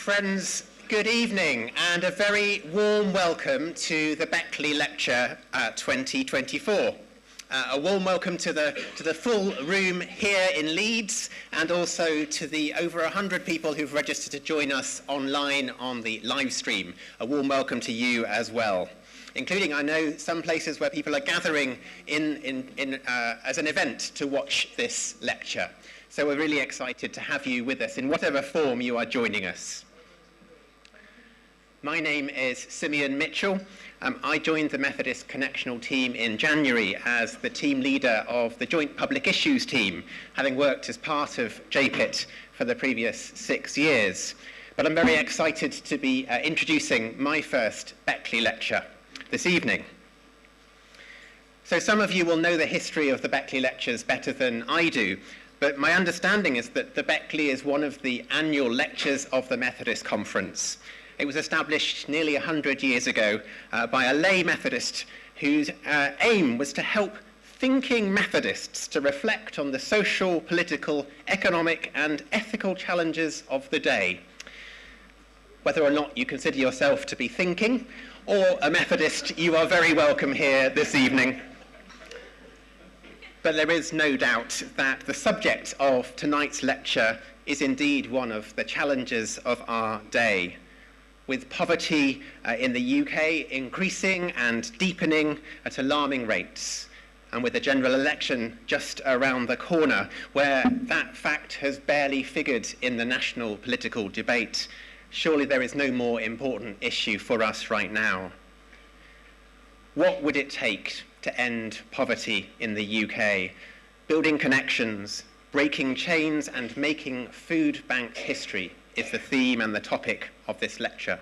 Friends, good evening and a very warm welcome to the Beckly Lecture 2024. A warm welcome to the full room here in Leeds and also to the over 100 people who've registered to join us online on the live stream. A warm welcome to you as well, including, I know, some places where people are gathering as an event to watch this lecture. So we're really excited to have you with us in whatever form you are joining us. My name is Simeon Mitchell. I joined the Methodist Connectional team in January as the team leader of the Joint Public Issues team, having worked as part of JPIT for the previous 6 years. But I'm very excited to be introducing my first Beckly Lecture this evening. So some of you will know the history of the Beckly Lectures better than I do, but my understanding is that the Beckly is one of the annual lectures of the Methodist Conference. It was established nearly 100 years ago by a lay Methodist whose aim was to help thinking Methodists to reflect on the social, political, economic and ethical challenges of the day. Whether or not you consider yourself to be thinking or a Methodist, you are very welcome here this evening. But there is no doubt that the subject of tonight's lecture is indeed one of the challenges of our day. With poverty in the UK increasing and deepening at alarming rates, and with the general election just around the corner, where that fact has barely figured in the national political debate, surely there is no more important issue for us right now. What would it take to end poverty in the UK? Building connections, breaking chains and making food bank history is the theme and the topic of this lecture.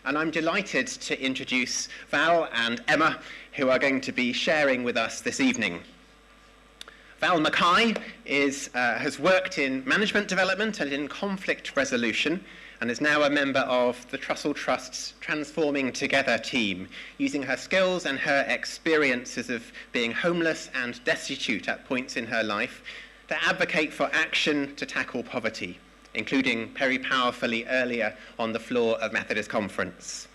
And I'm delighted to introduce Val and Emma, who are going to be sharing with us this evening. Val McKie has worked in management development and in conflict resolution, and is now a member of the Trussell Trust's Transforming Together team, using her skills and her experiences of being homeless and destitute at points in her life to advocate for action to tackle poverty, including very powerfully earlier on the floor of Methodist Conference.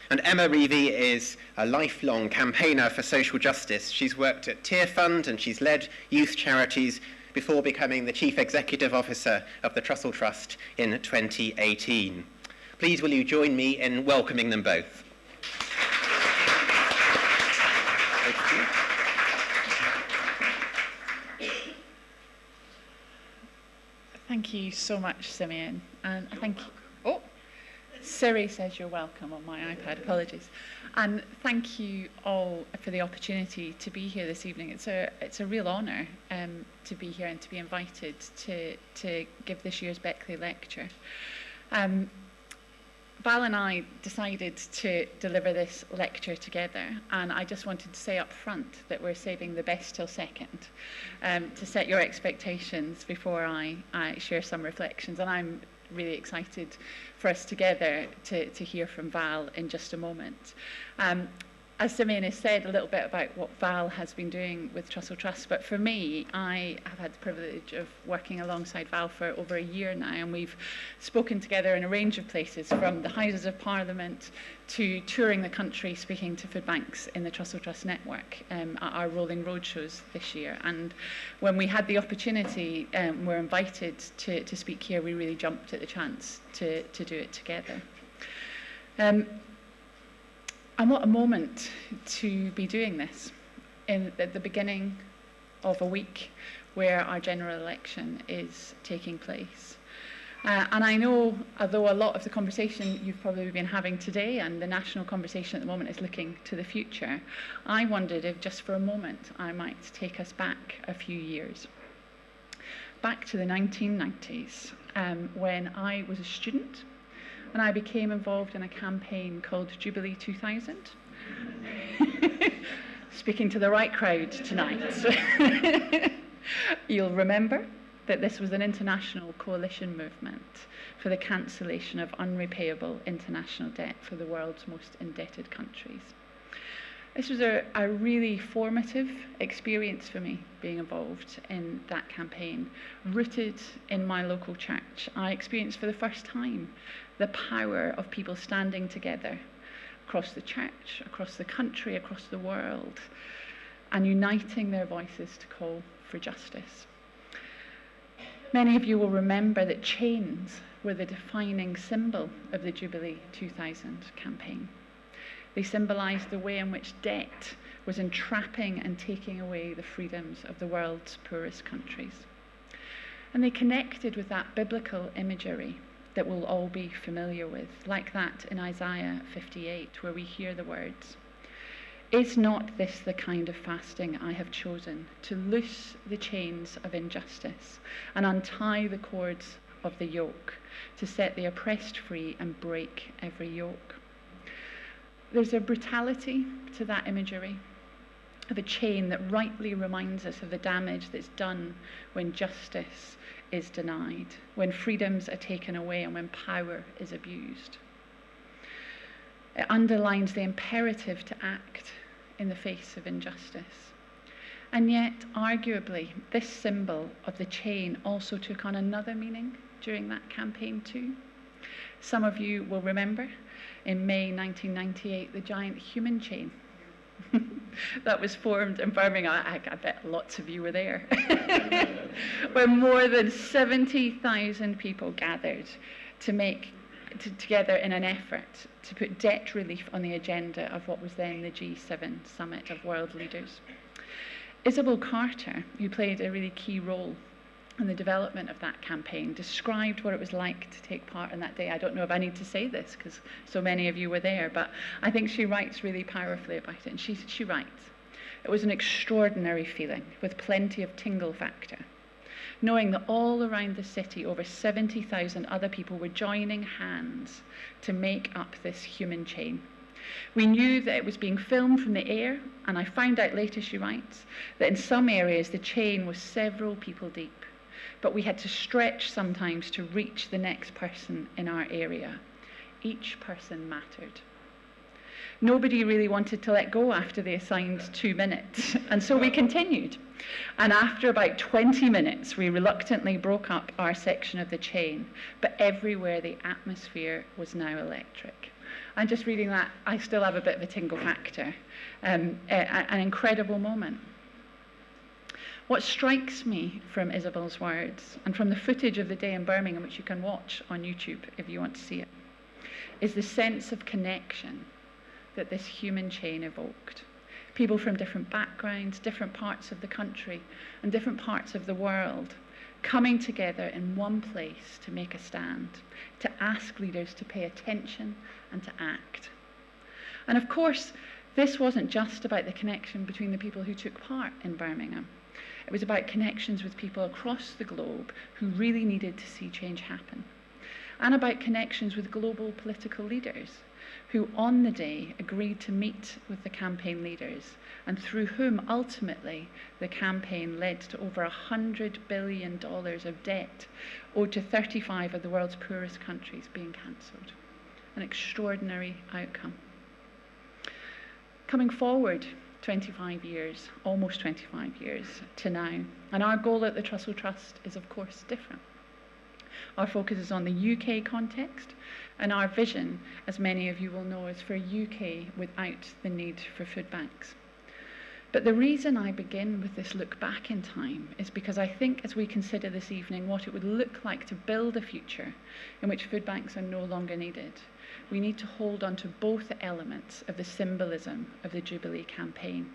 And Emma Revie is a lifelong campaigner for social justice. She's worked at Tearfund and she's led youth charities before becoming the Chief Executive Officer of the Trussell Trust in 2018. Please will you join me in welcoming them both. Thank you. Thank you so much, Simeon. And thank you. Oh, Siri says you're welcome on my iPad. Apologies. And thank you all for the opportunity to be here this evening. It's a real honour to be here and to be invited to give this year's Beckly Lecture. Val and I decided to deliver this lecture together, and I just wanted to say up front that we're saving the best till second, to set your expectations before I share some reflections. And I'm really excited for us together to hear from Val in just a moment. As Simeon has said a little bit about what Val has been doing with Trussell Trust, but for me, I have had the privilege of working alongside Val for over a year now, and we've spoken together in a range of places, from the Houses of Parliament to touring the country, speaking to food banks in the Trussell Trust network at our rolling roadshows this year. And when we had the opportunity, were invited to speak here, we really jumped at the chance to do it together. And what a moment to be doing this at the beginning of a week where our general election is taking place. And I know, although a lot of the conversation you've probably been having today and the national conversation at the moment is looking to the future, I wondered if just for a moment I might take us back a few years. Back to the 1990s, when I was a student, and I became involved in a campaign called Jubilee 2000. Speaking to the right crowd tonight. You'll remember that this was an international coalition movement for the cancellation of unrepayable international debt for the world's most indebted countries. This was a really formative experience for me, being involved in that campaign. Rooted in my local church, I experienced for the first time the power of people standing together across the church, across the country, across the world, and uniting their voices to call for justice. Many of you will remember that chains were the defining symbol of the Jubilee 2000 campaign. They symbolised the way in which debt was entrapping and taking away the freedoms of the world's poorest countries. And they connected with that biblical imagery that we'll all be familiar with, like that in Isaiah 58, where we hear the words, "Is not this the kind of fasting I have chosen, to loose the chains of injustice and untie the cords of the yoke, to set the oppressed free and break every yoke?" There's a brutality to that imagery of a chain that rightly reminds us of the damage that's done when justice is denied, when freedoms are taken away, and when power is abused. It underlines the imperative to act in the face of injustice. And yet, arguably, this symbol of the chain also took on another meaning during that campaign too. Some of you will remember in May 1998, the giant human chain that was formed in Birmingham. I bet lots of you were there, where more than 70,000 people gathered together in an effort to put debt relief on the agenda of what was then the G7 summit of world leaders. Isabel Carter, who played a really key role in the development of that campaign, described what it was like to take part in that day. I don't know if I need to say this because so many of you were there, but I think she writes really powerfully about it. And she writes, "It was an extraordinary feeling with plenty of tingle factor, knowing that all around the city over 70,000 other people were joining hands to make up this human chain. We knew that it was being filmed from the air, and I found out later," she writes, "that in some areas the chain was several people deep. But we had to stretch sometimes to reach the next person in our area. Each person mattered. Nobody really wanted to let go after the assigned 2 minutes, and so we continued. And after about 20 minutes, we reluctantly broke up our section of the chain, but everywhere the atmosphere was now electric." And just reading that, I still have a bit of a tingle factor. An incredible moment. What strikes me from Isabel's words, and from the footage of the day in Birmingham, which you can watch on YouTube if you want to see it, is the sense of connection that this human chain evoked. People from different backgrounds, different parts of the country, and different parts of the world coming together in one place to make a stand, to ask leaders to pay attention and to act. And of course, this wasn't just about the connection between the people who took part in Birmingham. It was about connections with people across the globe who really needed to see change happen, and about connections with global political leaders who on the day agreed to meet with the campaign leaders, and through whom ultimately the campaign led to over $100 billion of debt owed to 35 of the world's poorest countries being cancelled. An extraordinary outcome. Coming forward 25 years, almost 25 years to now, and our goal at the Trussell Trust is of course different. Our focus is on the UK context, and our vision, as many of you will know, is for a UK without the need for food banks. But the reason I begin with this look back in time is because I think as we consider this evening what it would look like to build a future in which food banks are no longer needed, we need to hold on to both elements of the symbolism of the Jubilee campaign.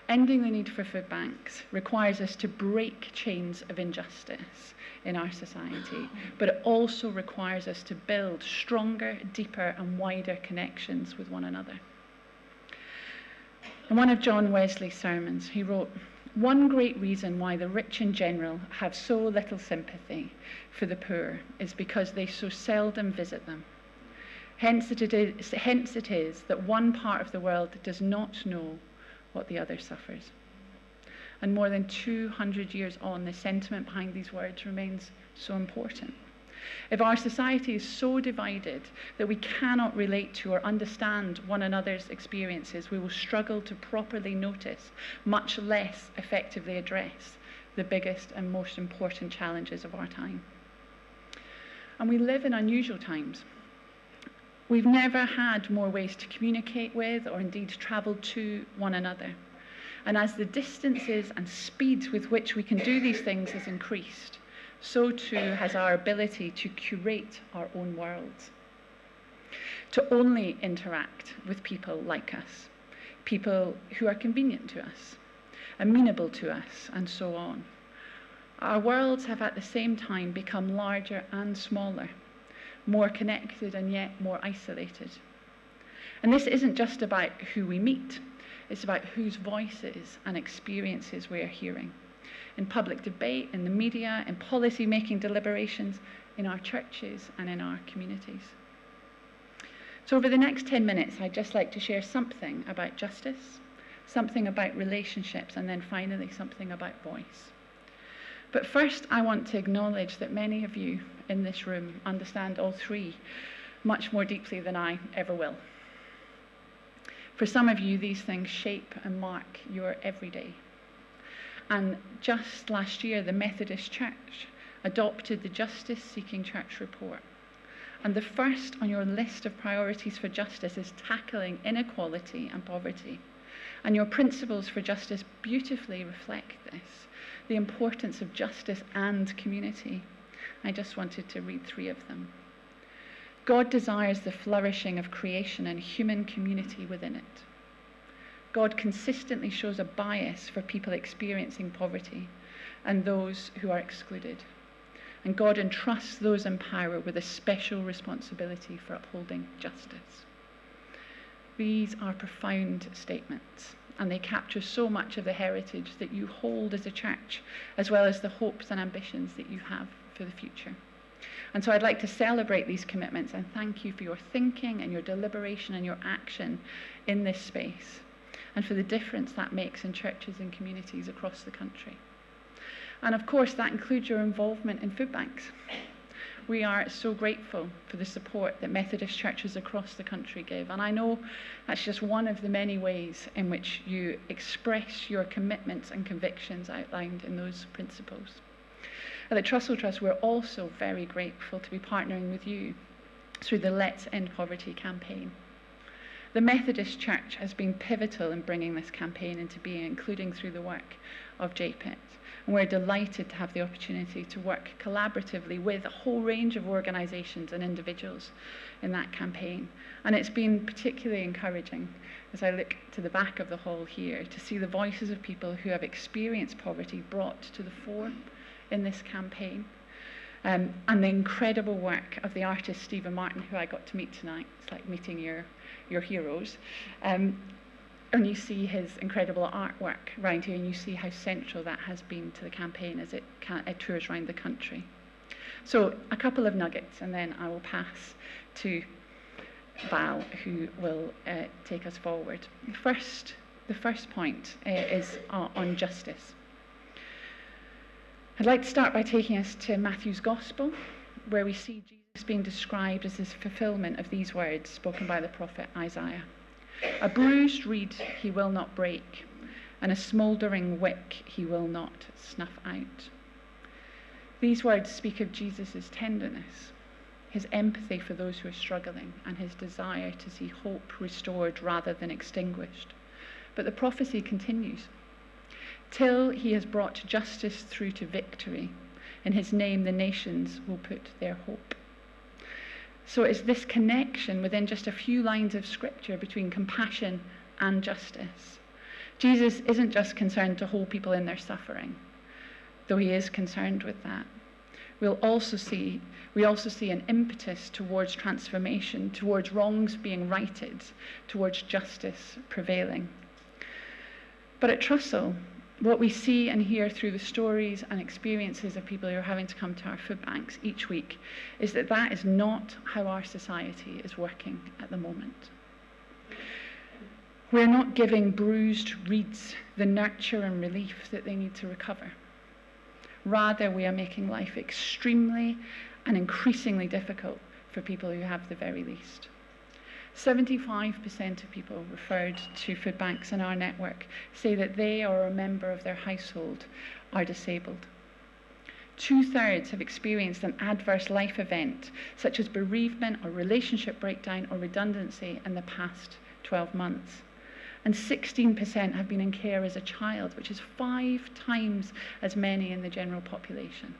Ending the need for food banks requires us to break chains of injustice in our society, but it also requires us to build stronger, deeper, and wider connections with one another. In one of John Wesley's sermons, he wrote, "One great reason why the rich in general have so little sympathy for the poor is because they so seldom visit them. Hence it is that one part of the world does not know what the other suffers." And more than 200 years on, the sentiment behind these words remains so important. If our society is so divided that we cannot relate to or understand one another's experiences, we will struggle to properly notice, much less effectively address, the biggest and most important challenges of our time. And we live in unusual times. We've never had more ways to communicate with or indeed travel to one another. And as the distances and speed with which we can do these things has increased, so too has our ability to curate our own worlds, to only interact with people like us, people who are convenient to us, amenable to us, and so on. Our worlds have at the same time become larger and smaller, more connected and yet more isolated. And this isn't just about who we meet, it's about whose voices and experiences we are hearing. In public debate, in the media, in policy-making deliberations, in our churches and in our communities. So over the next 10 minutes, I'd just like to share something about justice, something about relationships, and then finally something about voice. But first, I want to acknowledge that many of you in this room understand all three much more deeply than I ever will. For some of you, these things shape and mark your everyday. And just last year, the Methodist Church adopted the Justice Seeking Church Report. And the first on your list of priorities for justice is tackling inequality and poverty. And your principles for justice beautifully reflect this, the importance of justice and community. I just wanted to read 3 of them. God desires the flourishing of creation and human community within it. God consistently shows a bias for people experiencing poverty and those who are excluded. And God entrusts those in power with a special responsibility for upholding justice. These are profound statements, and they capture so much of the heritage that you hold as a church, as well as the hopes and ambitions that you have for the future. And so I'd like to celebrate these commitments and thank you for your thinking and your deliberation and your action in this space, and for the difference that makes in churches and communities across the country. And of course, that includes your involvement in food banks. We are so grateful for the support that Methodist churches across the country give. And I know that's just one of the many ways in which you express your commitments and convictions outlined in those principles. At the Trussell Trust, we're also very grateful to be partnering with you through the Let's End Poverty campaign. The Methodist Church has been pivotal in bringing this campaign into being, including through the work of JPIT. And we're delighted to have the opportunity to work collaboratively with a whole range of organisations and individuals in that campaign. And it's been particularly encouraging, as I look to the back of the hall here, to see the voices of people who have experienced poverty brought to the fore in this campaign. And the incredible work of the artist Stephen Martin, who I got to meet tonight. It's like meeting your heroes. And you see his incredible artwork around here, and you see how central that has been to the campaign as it tours around the country. So a couple of nuggets, and then I will pass to Val, who will take us forward. The first point is on justice. I'd like to start by taking us to Matthew's Gospel, where we see Jesus being described as his fulfillment of these words spoken by the prophet Isaiah. A bruised reed he will not break, and a smouldering wick he will not snuff out. These words speak of Jesus' tenderness, his empathy for those who are struggling, and his desire to see hope restored rather than extinguished. But the prophecy continues. Till he has brought justice through to victory, in his name the nations will put their hope. So it's this connection within just a few lines of scripture between compassion and justice. Jesus isn't just concerned to hold people in their suffering, though he is concerned with that. We also see an impetus towards transformation, towards wrongs being righted, towards justice prevailing. But at Trussell, what we see and hear through the stories and experiences of people who are having to come to our food banks each week is that that is not how our society is working at the moment. We're not giving bruised reeds the nurture and relief that they need to recover. Rather, we are making life extremely and increasingly difficult for people who have the very least. 75% of people referred to food banks in our network say that they or a member of their household are disabled. 2/3 have experienced an adverse life event, such as bereavement or relationship breakdown or redundancy in the past 12 months. And 16% have been in care as a child, which is 5 times as many in the general population.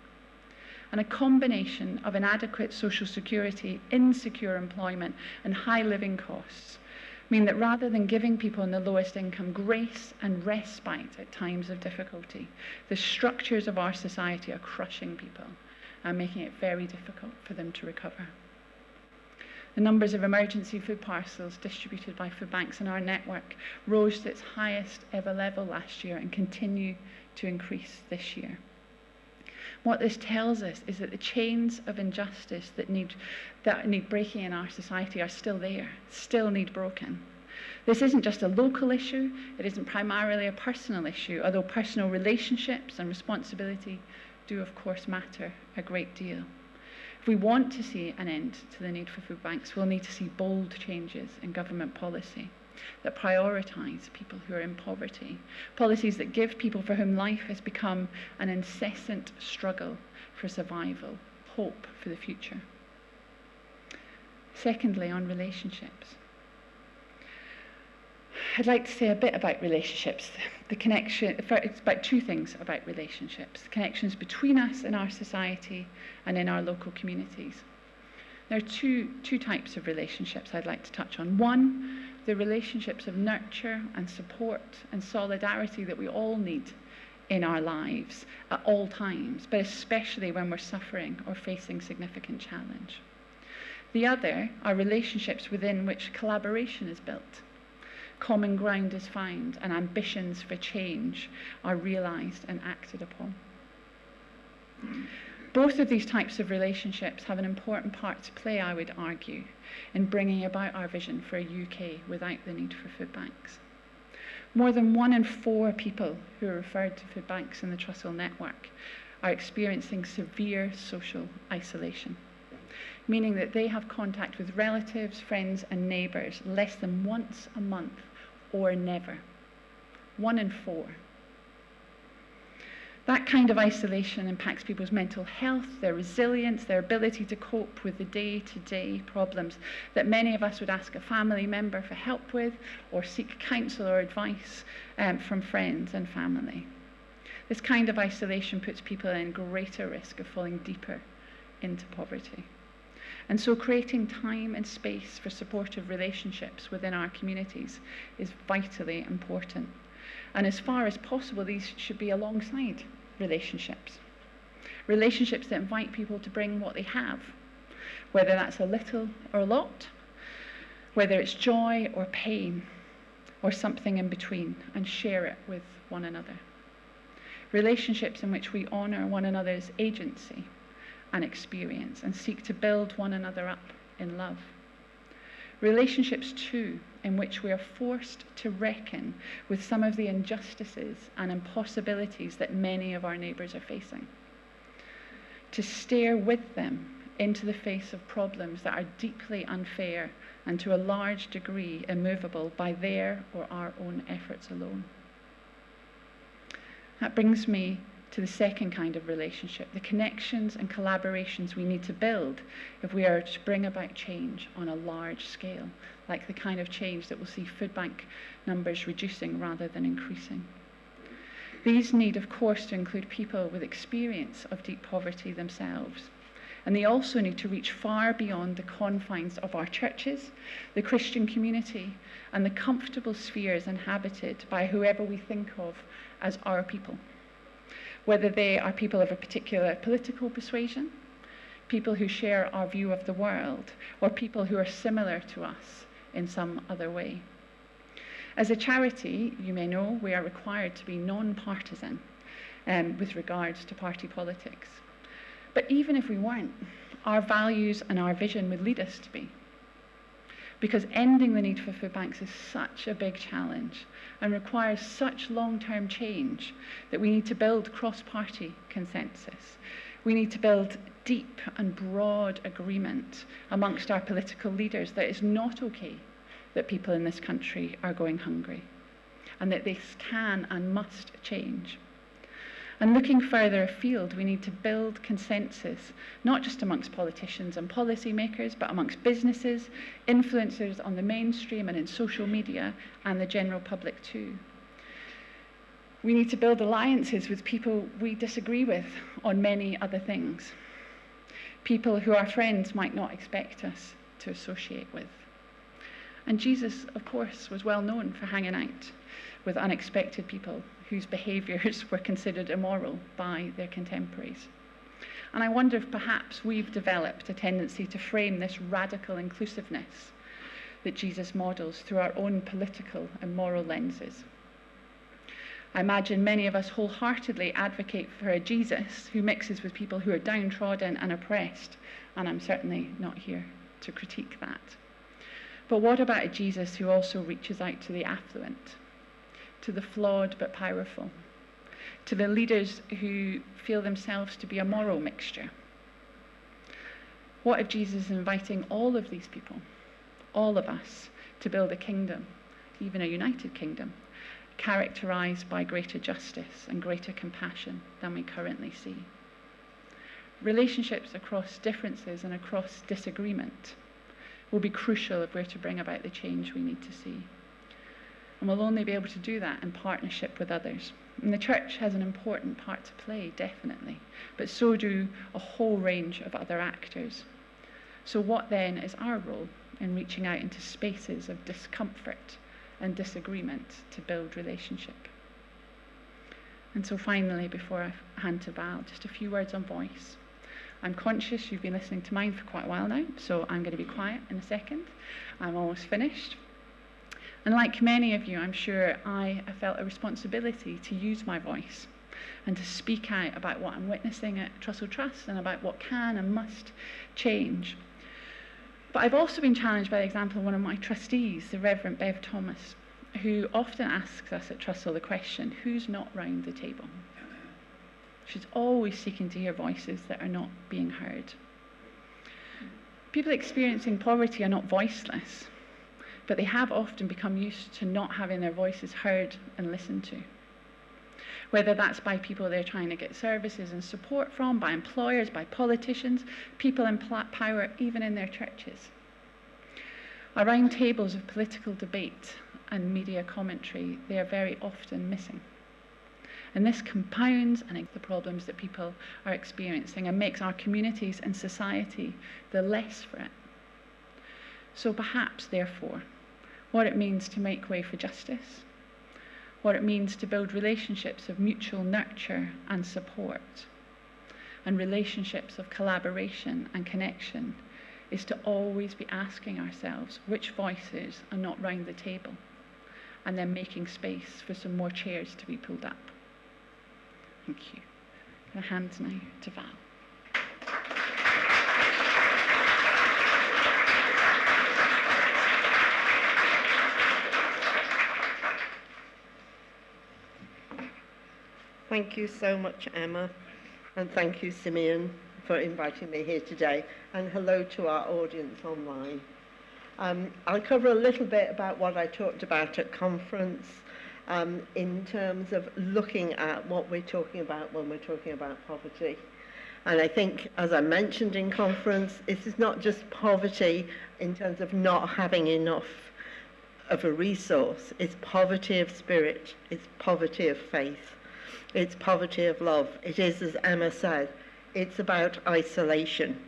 And a combination of inadequate social security, insecure employment, and high living costs mean that rather than giving people in the lowest income grace and respite at times of difficulty, the structures of our society are crushing people and making it very difficult for them to recover. The numbers of emergency food parcels distributed by food banks in our network rose to its highest ever level last year and continue to increase this year. What this tells us is that the chains of injustice that need breaking in our society are still there, still need broken. This isn't just a local issue, it isn't primarily a personal issue, although personal relationships and responsibility do of course matter a great deal. If we want to see an end to the need for food banks, we'll need to see bold changes in government policy that prioritise people who are in poverty, policies that give people for whom life has become an incessant struggle for survival, hope for the future. Secondly, on relationships. I'd like to say a bit about relationships. It's about 2 things about relationships: the connections between us in our society and in our local communities. There are two types of relationships I'd like to touch on. One, the relationships of nurture and support and solidarity that we all need in our lives at all times, but especially when we're suffering or facing significant challenge. The other are relationships within which collaboration is built, common ground is found, and ambitions for change are realised and acted upon. Both of these types of relationships have an important part to play, I would argue, in bringing about our vision for a UK without the need for food banks. More than 1 in 4 people who are referred to food banks in the Trussell network are experiencing severe social isolation, meaning that they have contact with relatives, friends and neighbours less than once a month or never. 1 in 4. That kind of isolation impacts people's mental health, their resilience, their ability to cope with the day-to-day problems that many of us would ask a family member for help with or seek counsel or advice from friends and family. This kind of isolation puts people in greater risk of falling deeper into poverty. And so creating time and space for supportive relationships within our communities is vitally important. And as far as possible, these should be alongside relationships. Relationships that invite people to bring what they have, whether that's a little or a lot, whether it's joy or pain, or something in between, and share it with one another. Relationships in which we honour one another's agency and experience and seek to build one another up in love. Relationships, too, in which we are forced to reckon with some of the injustices and impossibilities that many of our neighbours are facing. To stare with them into the face of problems that are deeply unfair and to a large degree immovable by their or our own efforts alone. That brings me to the second kind of relationship, the connections and collaborations we need to build if we are to bring about change on a large scale, like the kind of change that will see food bank numbers reducing rather than increasing. These need, of course, to include people with experience of deep poverty themselves. And they also need to reach far beyond the confines of our churches, the Christian community, and the comfortable spheres inhabited by whoever we think of as our people. Whether they are people of a particular political persuasion, people who share our view of the world, or people who are similar to us in some other way. As a charity, you may know, we are required to be non-partisan with regards to party politics. But even if we weren't, our values and our vision would lead us to be. Because ending the need for food banks is such a big challenge and requires such long-term change that we need to build cross-party consensus. We need to build deep and broad agreement amongst our political leaders that it's not okay that people in this country are going hungry, and that this can and must change. And looking further afield, we need to build consensus, not just amongst politicians and policymakers, but amongst businesses, influencers on the mainstream and in social media, and the general public too. We need to build alliances with people we disagree with on many other things, people who our friends might not expect us to associate with. And Jesus, of course, was well known for hanging out with unexpected people whose behaviours were considered immoral by their contemporaries. And I wonder if perhaps we've developed a tendency to frame this radical inclusiveness that Jesus models through our own political and moral lenses. I imagine many of us wholeheartedly advocate for a Jesus who mixes with people who are downtrodden and oppressed, and I'm certainly not here to critique that. But what about a Jesus who also reaches out to the affluent, to the flawed but powerful, to the leaders who feel themselves to be a moral mixture? What if Jesus is inviting all of these people, all of us, to build a kingdom, even a united kingdom, characterized by greater justice and greater compassion than we currently see? Relationships across differences and across disagreement will be crucial if we're to bring about the change we need to see. And we'll only be able to do that in partnership with others. And the church has an important part to play, definitely, but so do a whole range of other actors. So what then is our role in reaching out into spaces of discomfort and disagreement to build relationship? And so finally, before I hand to Val, just a few words on voice. I'm conscious you've been listening to mine for quite a while now, so I'm going to be quiet in a second. I'm almost finished. And like many of you, I'm sure I have felt a responsibility to use my voice and to speak out about what I'm witnessing at Trussell Trust and about what can and must change. But I've also been challenged by the example of one of my trustees, the Reverend Bev Thomas, who often asks us at Trussell the question, who's not round the table? She's always seeking to hear voices that are not being heard. People experiencing poverty are not voiceless, but they have often become used to not having their voices heard and listened to. Whether that's by people they're trying to get services and support from, by employers, by politicians, people in power, even in their churches. Around tables of political debate and media commentary, they are very often missing. And this compounds the problems that people are experiencing and makes our communities and society the less for it. So perhaps, therefore, what it means to make way for justice, what it means to build relationships of mutual nurture and support, and relationships of collaboration and connection, is to always be asking ourselves which voices are not round the table, and then making space for some more chairs to be pulled up. Thank you. I'm going to hand now to Val. Thank you so much, Emma, and thank you, Simeon, for inviting me here today, and hello to our audience online. I'll cover a little bit about what I talked about at conference, in terms of looking at what we're talking about when we're talking about poverty. And I think, as I mentioned in conference, this is not just poverty in terms of not having enough of a resource. It's poverty of spirit. It's poverty of faith. It's poverty of love. It is, as Emma said, it's about isolation.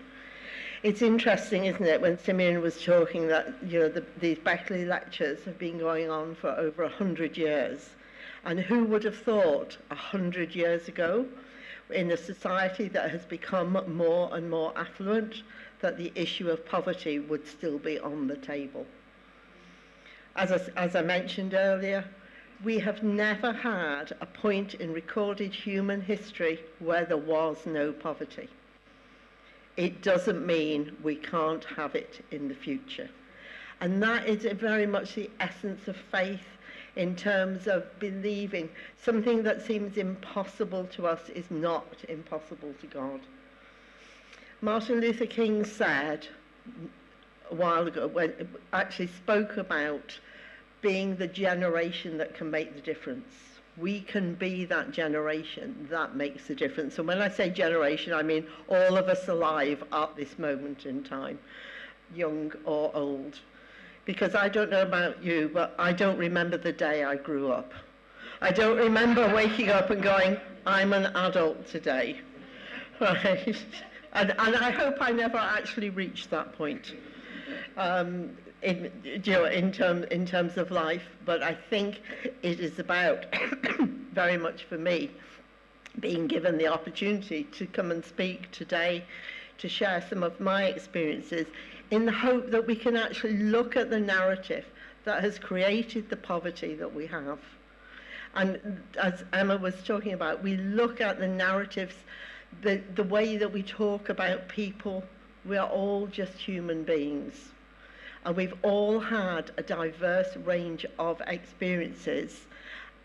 It's interesting, isn't it, when Simeon was talking that, these Beckly Lectures have been going on for over 100 years. And who would have thought 100 years ago, in a society that has become more and more affluent, that the issue of poverty would still be on the table? As I mentioned earlier, we have never had a point in recorded human history where there was no poverty. It doesn't mean we can't have it in the future. And that is very much the essence of faith, in terms of believing something that seems impossible to us is not impossible to God. Martin Luther King said a while ago, when actually spoke about being the generation that can make the difference. We can be that generation that makes the difference. And when I say generation, I mean all of us alive at this moment in time, young or old. Because I don't know about you, but I don't remember the day I grew up. I don't remember waking up and going, I'm an adult today. Right? And I hope I never actually reached that point in terms of life. But I think it is about, very much for me, being given the opportunity to come and speak today, to share some of my experiences, in the hope that we can actually look at the narrative that has created the poverty that we have. And as Emma was talking about, we look at the narratives, the way that we talk about people. We are all just human beings. And we've all had a diverse range of experiences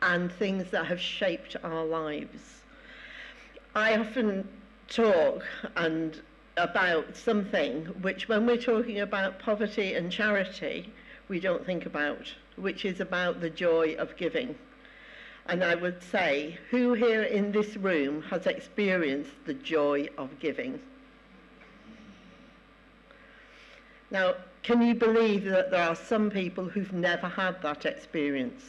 and things that have shaped our lives. I often talk about something which, when we're talking about poverty and charity, we don't think about, which is about the joy of giving. And I would say, who here in this room has experienced the joy of giving? Now, can you believe that there are some people who've never had that experience?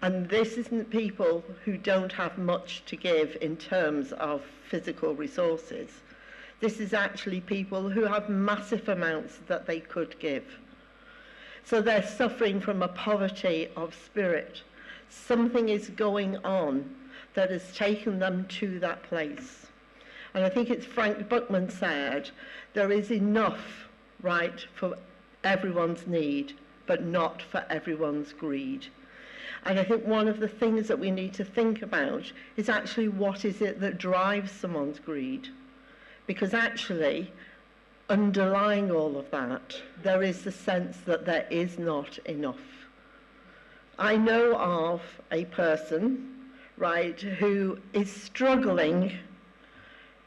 And this isn't people who don't have much to give in terms of physical resources. This is actually people who have massive amounts that they could give. So they're suffering from a poverty of spirit. Something is going on that has taken them to that place. And I think it's Frank Buckman said, there is enough, right, for everyone's need, but not for everyone's greed. And I think one of the things that we need to think about is actually what is it that drives someone's greed? Because actually, underlying all of that, there is the sense that there is not enough. I know of a person, right, who is struggling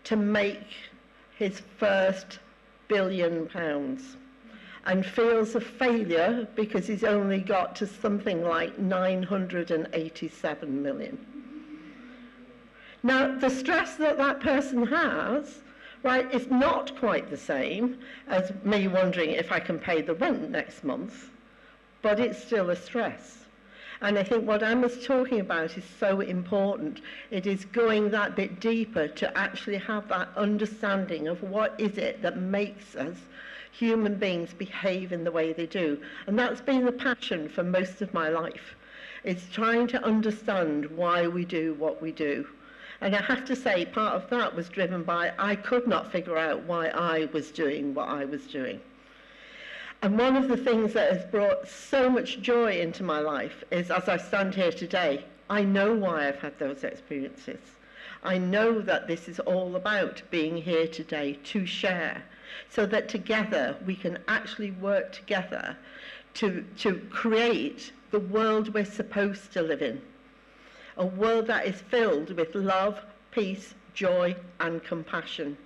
to make his first £1 billion and feels a failure because he's only got to something like 987 million. Now, the stress that that person has, right, is not quite the same as me wondering if I can pay the rent next month, but it's still a stress. And I think what Emma's talking about is so important. It is going that bit deeper to actually have that understanding of what is it that makes us human beings behave in the way they do. And that's been the passion for most of my life. It's trying to understand why we do what we do. And I have to say, part of that was driven by I could not figure out why I was doing what I was doing. And one of the things that has brought so much joy into my life is, as I stand here today, I know why I've had those experiences. I know that this is all about being here today to share, so that together we can actually work together to create the world we're supposed to live in. A world that is filled with love, peace, joy, and compassion.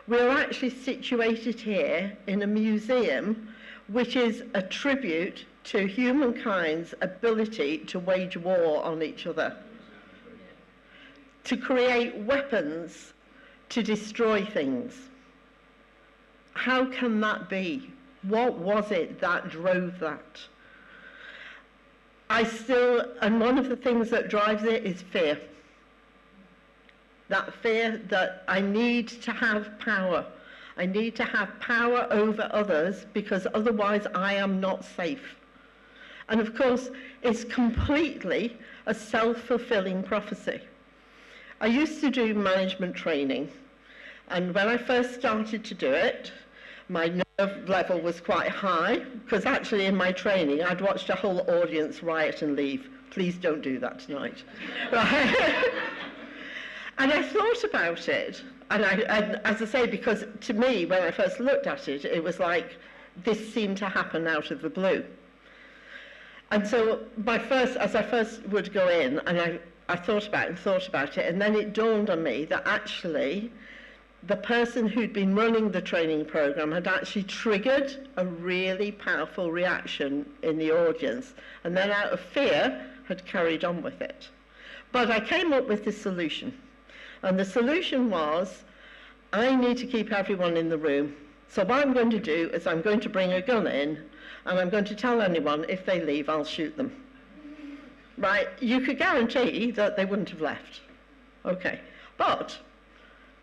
We're actually situated here in a museum which is a tribute to humankind's ability to wage war on each other, to create weapons to destroy things. How can that be? What was it that drove that? And one of the things that drives it is fear. That fear that I need to have power. I need to have power over others because otherwise I am not safe. And of course, it's completely a self-fulfilling prophecy. I used to do management training, and when I first started to do it, my nerve level was quite high, because actually in my training I'd watched a whole audience riot and leave. Please don't do that tonight. Right? And I thought about it, and as I say, because to me, when I first looked at it, it was like this seemed to happen out of the blue. And so as I first would go in, and I thought about it, and then it dawned on me that actually the person who'd been running the training program had actually triggered a really powerful reaction in the audience, and then out of fear had carried on with it. But I came up with this solution, and the solution was, I need to keep everyone in the room. So what I'm going to do is I'm going to bring a gun in, and I'm going to tell anyone if they leave, I'll shoot them. Right? You could guarantee that they wouldn't have left. Okay. But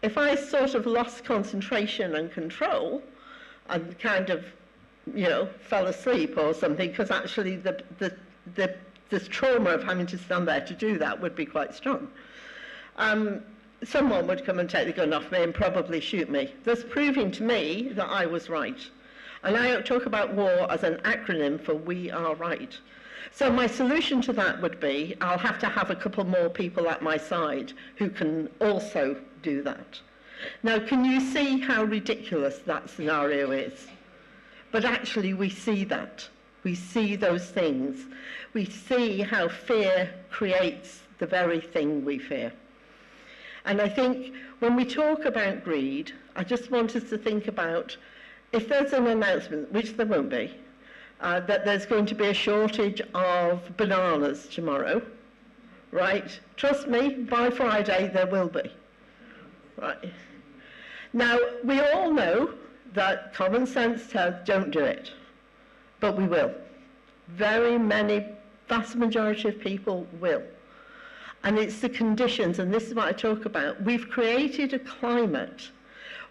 if I sort of lost concentration and control and kind of, fell asleep or something, because actually the trauma of having to stand there to do that would be quite strong. Someone would come and take the gun off me and probably shoot me, thus proving to me that I was right. And I talk about war as an acronym for We Are Right. So my solution to that would be, I'll have to have a couple more people at my side who can also do that. Now, can you see how ridiculous that scenario is? But actually, we see that. We see those things. We see how fear creates the very thing we fear. And I think when we talk about greed, I just want us to think about, if there's an announcement, which there won't be, that there's going to be a shortage of bananas tomorrow, right? Trust me, by Friday there will be. Right. Now, we all know that common sense says don't do it, but we will. Very many, vast majority of people will. And it's the conditions, and this is what I talk about. We've created a climate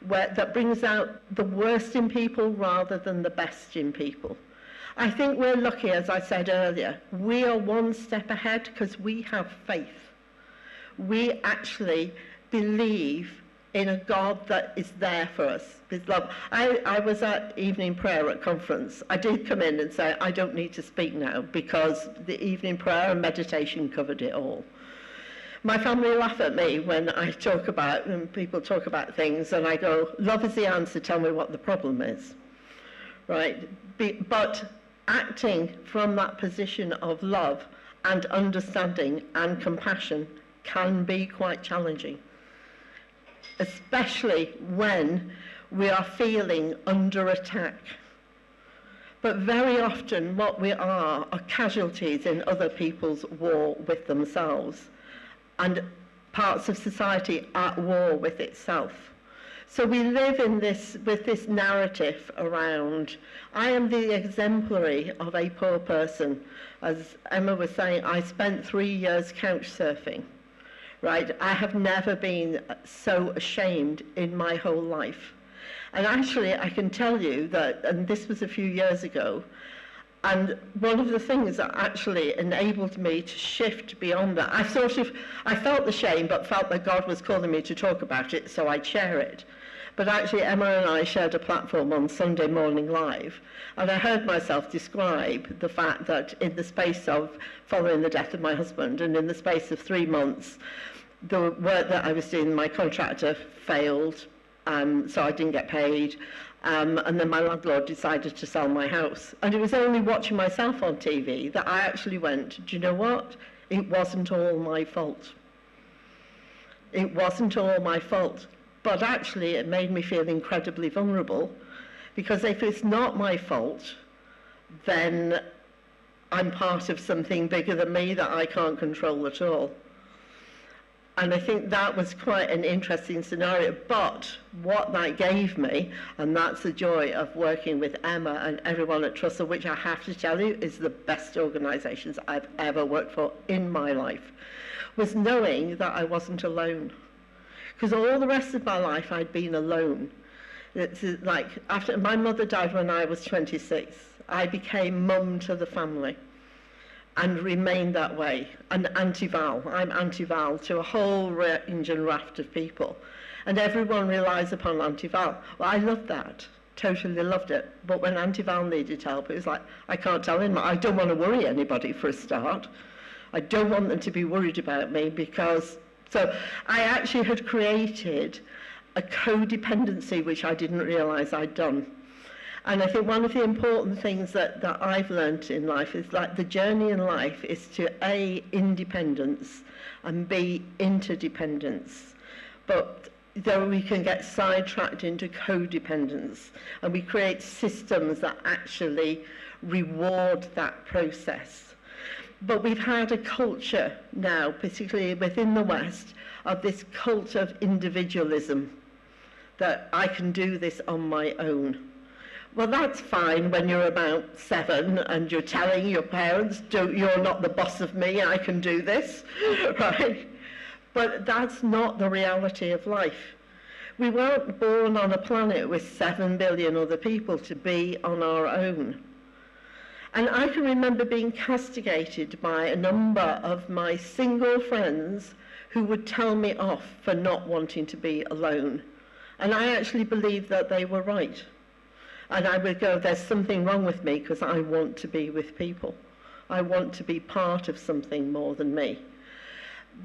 that brings out the worst in people rather than the best in people. I think we're lucky, as I said earlier. We are one step ahead because we have faith. We actually believe in a God that is there for us with love. I was at evening prayer at conference. I did come in and say, I don't need to speak now because the evening prayer and meditation covered it all. My family laugh at me when I talk about, and people talk about things, and I go, love is the answer, tell me what the problem is. Right? But acting from that position of love and understanding and compassion can be quite challenging, especially when we are feeling under attack. But very often what we are casualties in other people's war with themselves and parts of society at war with itself. So we live in this, with this narrative around, I am the exemplary of a poor person. As Emma was saying, I spent 3 years couch surfing, right? I have never been so ashamed in my whole life. And actually, I can tell you that, and this was a few years ago, and one of the things that actually enabled me to shift beyond that, I felt the shame, but felt that God was calling me to talk about it, so I'd share it. But actually, Emma and I shared a platform on Sunday Morning Live, and I heard myself describe the fact that in the space of following the death of my husband, and in the space of 3 months, the work that I was doing, my contractor failed, so I didn't get paid. And then my landlord decided to sell my house. And it was only watching myself on TV that I actually went, do you know what? It wasn't all my fault. It wasn't all my fault. But actually, it made me feel incredibly vulnerable, because if it's not my fault, then I'm part of something bigger than me that I can't control at all. And I think that was quite an interesting scenario. But what that gave me, and that's the joy of working with Emma and everyone at Trussell, which I have to tell you is the best organisations I've ever worked for in my life, was knowing that I wasn't alone. Because all the rest of my life I'd been alone. It's like, after my mother died when I was 26, I became mum to the family, and remain that way, and anti-Val. I'm anti-Val to a whole range and raft of people. And everyone relies upon anti-Val. Well, I loved that, totally loved it. But when anti-Val needed help, it was like, I can't tell him, I don't want to worry anybody for a start. I don't want them to be worried about me because, so I actually had created a codependency which I didn't realise I'd done. And I think one of the important things that I've learnt in life is like the journey in life is to A, independence, and B, interdependence. But that we can get sidetracked into codependence, and we create systems that actually reward that process. But we've had a culture now, particularly within the West, of this cult of individualism, that I can do this on my own. Well, that's fine when you're about 7 and you're telling your parents, you're not the boss of me, I can do this, right? But that's not the reality of life. We weren't born on a planet with 7 billion other people to be on our own. And I can remember being castigated by a number of my single friends who would tell me off for not wanting to be alone. And I actually believed that they were right. And I would go, there's something wrong with me because I want to be with people. I want to be part of something more than me.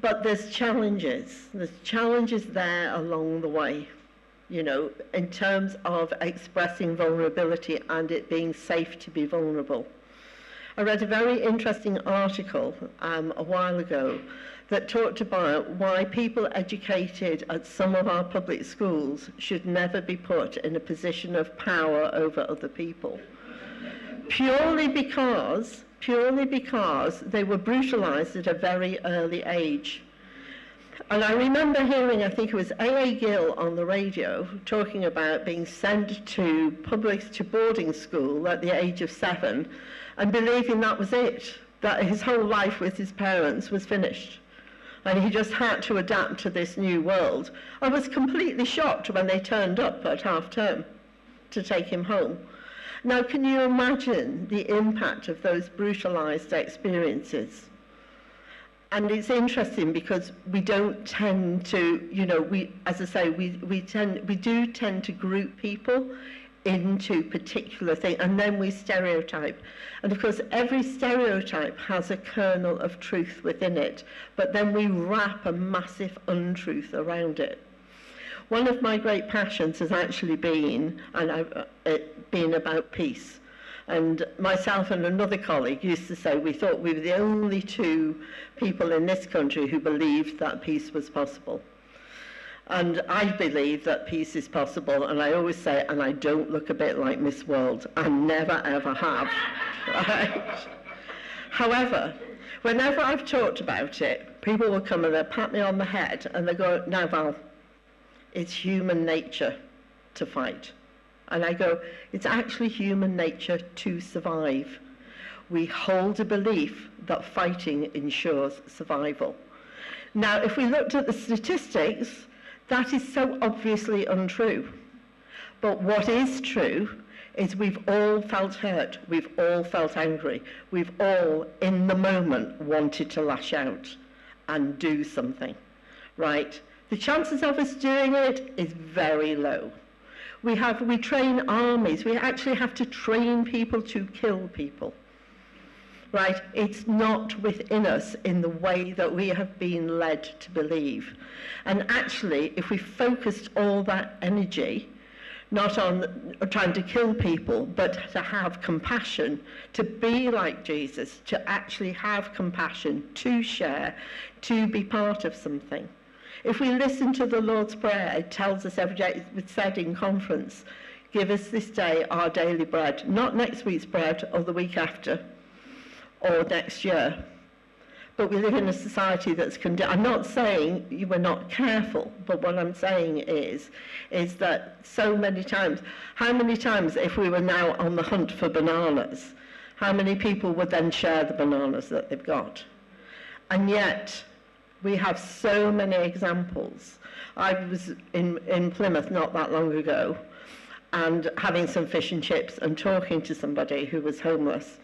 But there's challenges. There's challenges there along the way, you know, in terms of expressing vulnerability and it being safe to be vulnerable. I read a very interesting article a while ago that talked about why people educated at some of our public schools should never be put in a position of power over other people. Purely because they were brutalized at a very early age. And I remember hearing, I think it was A.A. Gill on the radio, talking about being sent to boarding school at the age of 7 and believing that was it, that his whole life with his parents was finished. And he just had to adapt to this new world. I was completely shocked when they turned up at half-term to take him home. Now, can you imagine the impact of those brutalized experiences? And it's interesting because we don't tend to, you know, as I say, we do tend to group people into particular things, and then we stereotype. And of course, every stereotype has a kernel of truth within it, but then we wrap a massive untruth around it. One of my great passions has actually been, been about peace. And myself and another colleague used to say we thought we were the only 2 people in this country who believed that peace was possible. And I believe that peace is possible, and I always say, and I don't look a bit like Miss World. I never, ever have. Right? However, whenever I've talked about it, people will come and they'll pat me on the head, and they go, now, Val, it's human nature to fight. And I go, it's actually human nature to survive. We hold a belief that fighting ensures survival. Now, if we looked at the statistics, that is so obviously untrue. But what is true is we've all felt hurt, we've all felt angry, we've all, in the moment, wanted to lash out and do something, right? The chances of us doing it is very low. We train armies, we actually have to train people to kill people. Right? It's not within us in the way that we have been led to believe. And actually, if we focused all that energy, not on trying to kill people, but to have compassion, to be like Jesus, to actually have compassion, to share, to be part of something. If we listen to the Lord's Prayer, it tells us every day, it's said in conference, give us this day our daily bread, not next week's bread or the week after, or next year. But we live in a society that's I'm not saying you were not careful, but what I'm saying is that so many times, how many times if we were now on the hunt for bananas, how many people would then share the bananas that they've got? And yet, we have so many examples. I was in Plymouth not that long ago, and having some fish and chips and talking to somebody who was homeless,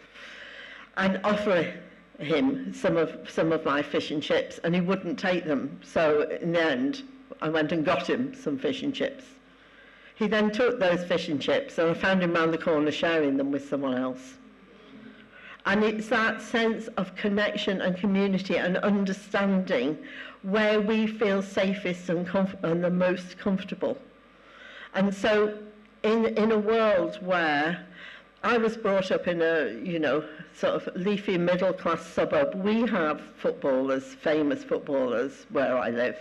and offer him some of my fish and chips, and he wouldn't take them. So in the end, I went and got him some fish and chips. He then took those fish and chips, and I found him round the corner sharing them with someone else. And it's that sense of connection and community and understanding where we feel safest and the most comfortable. And so in a world where I was brought up in a, sort of leafy middle-class suburb. We have footballers, famous footballers, where I live.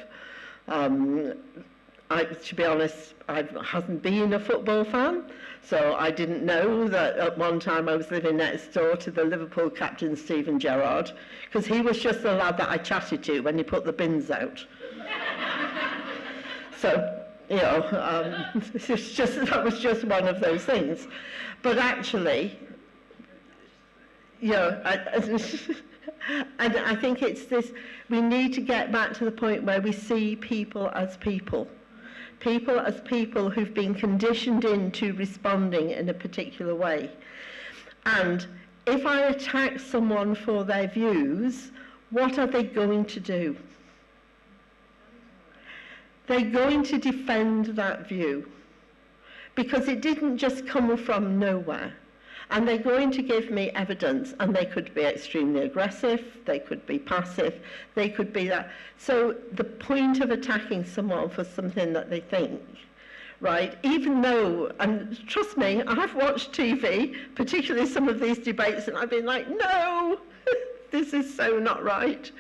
to be honest, I hasn't been a football fan, so I didn't know that at one time I was living next door to the Liverpool captain, Steven Gerrard, because he was just the lad that I chatted to when he put the bins out. So, you know, that was just one of those things. But actually, you know, and I think it's this, we need to get back to the point where we see people as people. People as people who've been conditioned into responding in a particular way. And if I attack someone for their views, what are they going to do? They're going to defend that view, because it didn't just come from nowhere. And they're going to give me evidence, and they could be extremely aggressive, they could be passive, they could be that. So the point of attacking someone for something that they think, right, even though, and trust me, I've watched TV, particularly some of these debates, and I've been like, no, this is so not right.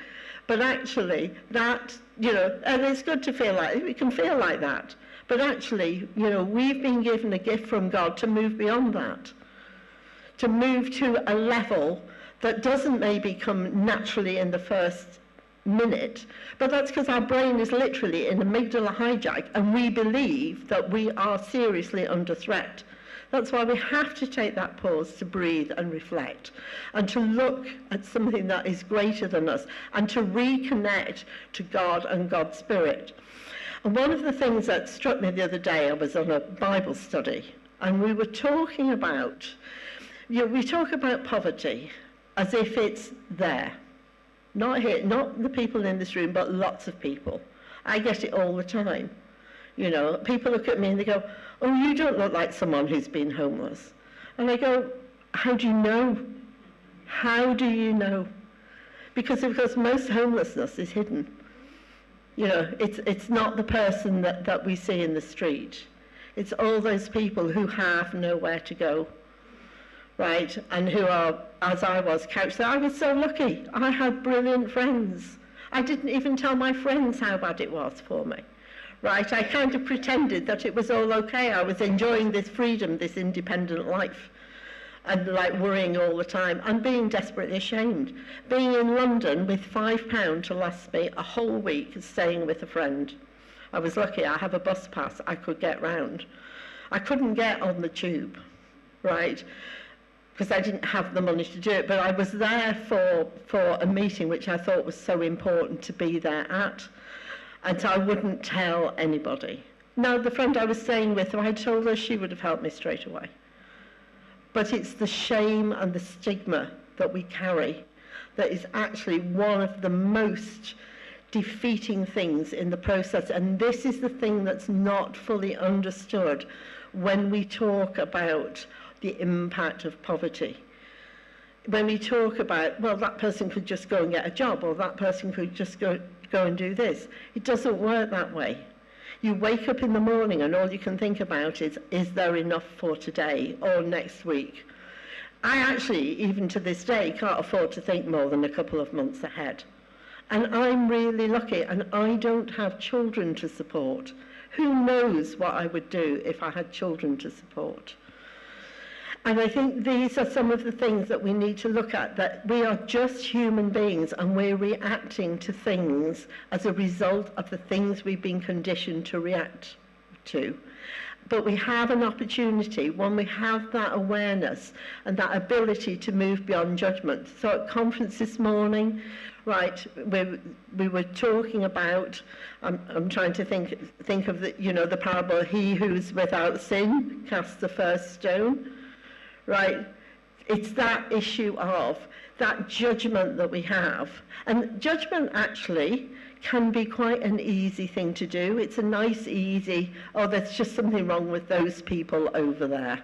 But actually, that, you know, and it's good to feel like, we can feel like that. But actually, you know, we've been given a gift from God to move beyond that, to move to a level that doesn't maybe come naturally in the first minute, but that's because our brain is literally in amygdala hijack, and we believe that we are seriously under threat. That's why we have to take that pause to breathe and reflect, and to look at something that is greater than us, and to reconnect to God and God's Spirit. And one of the things that struck me the other day, I was on a Bible study, and we were talking about, you know, we talk about poverty as if it's there. Not here, not the people in this room, but lots of people. I get it all the time. You know, people look at me and they go, oh, you don't look like someone who's been homeless. And I go, how do you know? How do you know? Because most homelessness is hidden. You know, it's not the person that we see in the street. It's all those people who have nowhere to go, right? And who are, as I was, couched. I was so lucky. I had brilliant friends. I didn't even tell my friends how bad it was for me, right? I kind of pretended that it was all okay. I was enjoying this freedom, this independent life, and like worrying all the time and being desperately ashamed. Being in London with £5 to last me a whole week staying with a friend. I was lucky, I have a bus pass, I could get round. I couldn't get on the tube, right? Because I didn't have the money to do it, but I was there for a meeting which I thought was so important to be there at, and so I wouldn't tell anybody. Now, the friend I was staying with, if I had told her, she would have helped me straight away. But it's the shame and the stigma that we carry that is actually one of the most defeating things in the process. And this is the thing that's not fully understood when we talk about the impact of poverty. When we talk about, well, that person could just go and get a job, or that person could just go and do this. It doesn't work that way. You wake up in the morning and all you can think about is there enough for today or next week? I actually, even to this day, can't afford to think more than a couple of months ahead. And I'm really lucky, and I don't have children to support. Who knows what I would do if I had children to support? And I think these are some of the things that we need to look at, that we are just human beings and we're reacting to things as a result of the things we've been conditioned to react to. But we have an opportunity when we have that awareness and that ability to move beyond judgment. So at conference this morning, right, we were talking about, I'm trying to think of the, you know, the parable, he who's without sin casts the first stone. Right, it's that issue of that judgment that we have. And judgment actually can be quite an easy thing to do. It's a nice, easy, oh, there's just something wrong with those people over there.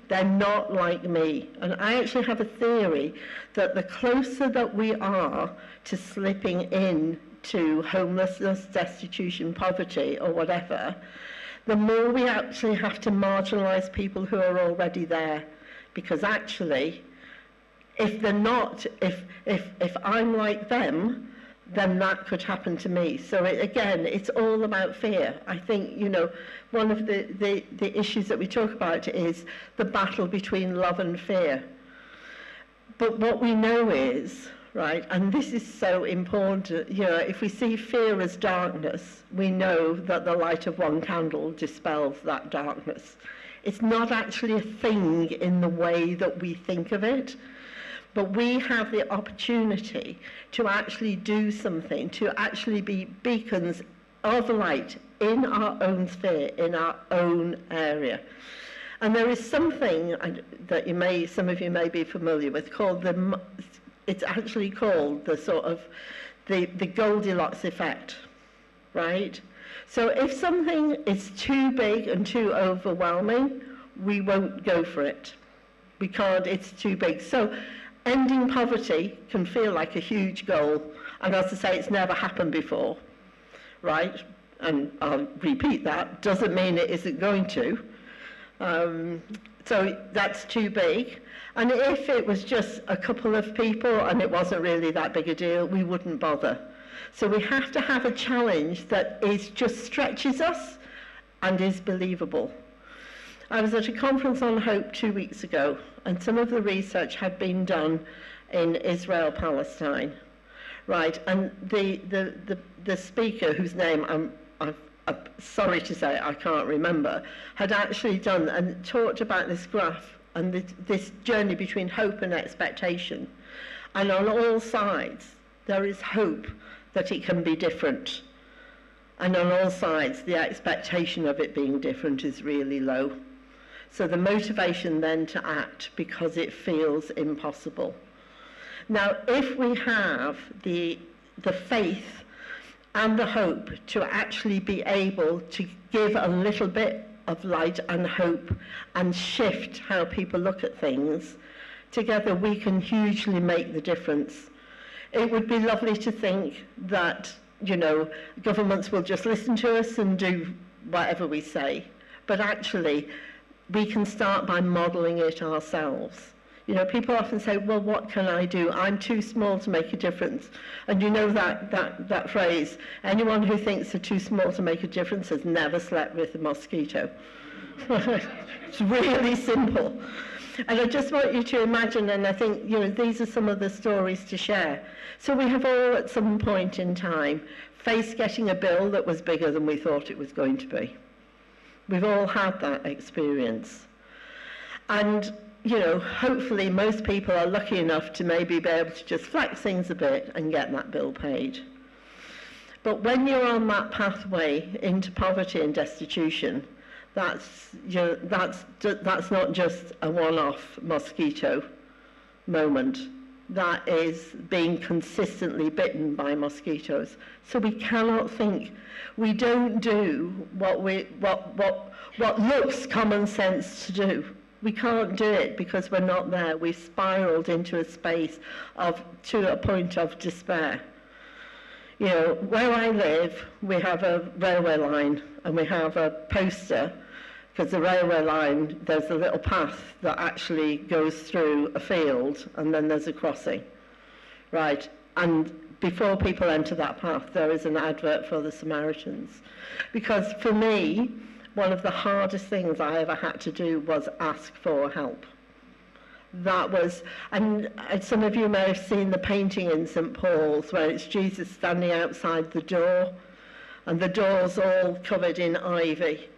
They're not like me. And I actually have a theory that the closer that we are to slipping into homelessness, destitution, poverty, or whatever, the more we actually have to marginalise people who are already there. Because actually, if they're not, if I'm like them, then that could happen to me. So again, it's all about fear. I think, you know, one of the issues that we talk about is the battle between love and fear. But what we know is, right, and this is so important, you know, if we see fear as darkness, we know that the light of one candle dispels that darkness. It's not actually a thing in the way that we think of it, but we have the opportunity to actually do something, to actually be beacons of light in our own sphere, in our own area. And there is something that you may, some of you may be familiar with, called it's actually called the sort of the Goldilocks effect, right? So if something is too big and too overwhelming, we won't go for it. We can't, it's too big. So ending poverty can feel like a huge goal, and as I say, it's never happened before, right? And I'll repeat that, doesn't mean it isn't going to. So that's too big. And if it was just a couple of people and it wasn't really that big a deal, we wouldn't bother. So we have to have a challenge that just stretches us and is believable. I was at a conference on hope 2 weeks ago, and some of the research had been done in Israel-Palestine, right? And the speaker, whose name I'm sorry to say I can't remember, had actually done and talked about this graph and this journey between hope and expectation. And on all sides, there is hope that it can be different. And on all sides, the expectation of it being different is really low. So the motivation then to act because it feels impossible. Now, if we have the faith and the hope to actually be able to give a little bit of light and hope and shift how people look at things, together we can hugely make the difference. It would be lovely to think that, you know, governments will just listen to us and do whatever we say, but actually we can start by modelling it ourselves. You know, people often say, well, what can I do? I'm too small to make a difference. And you know that phrase, anyone who thinks they're too small to make a difference has never slept with a mosquito. It's really simple. And I just want you to imagine, and I think, you know, these are some of the stories to share. So we have all at some point in time faced getting a bill that was bigger than we thought it was going to be. We've all had that experience. And, you know, hopefully most people are lucky enough to maybe be able to just flex things a bit and get that bill paid. But when you're on that pathway into poverty and destitution, that's not just a one-off mosquito moment. That is being consistently bitten by mosquitoes. So we cannot think. We don't do what looks common sense to do. We can't do it because we're not there. We've spiraled into a space to a point of despair. You know, where I live, we have a railway line and we have a poster, because the railway line, there's a little path that actually goes through a field and then there's a crossing, right? And before people enter that path, there is an advert for the Samaritans. Because for me, one of the hardest things I ever had to do was ask for help. That was, and some of you may have seen the painting in St. Paul's where it's Jesus standing outside the door and the door's all covered in ivy.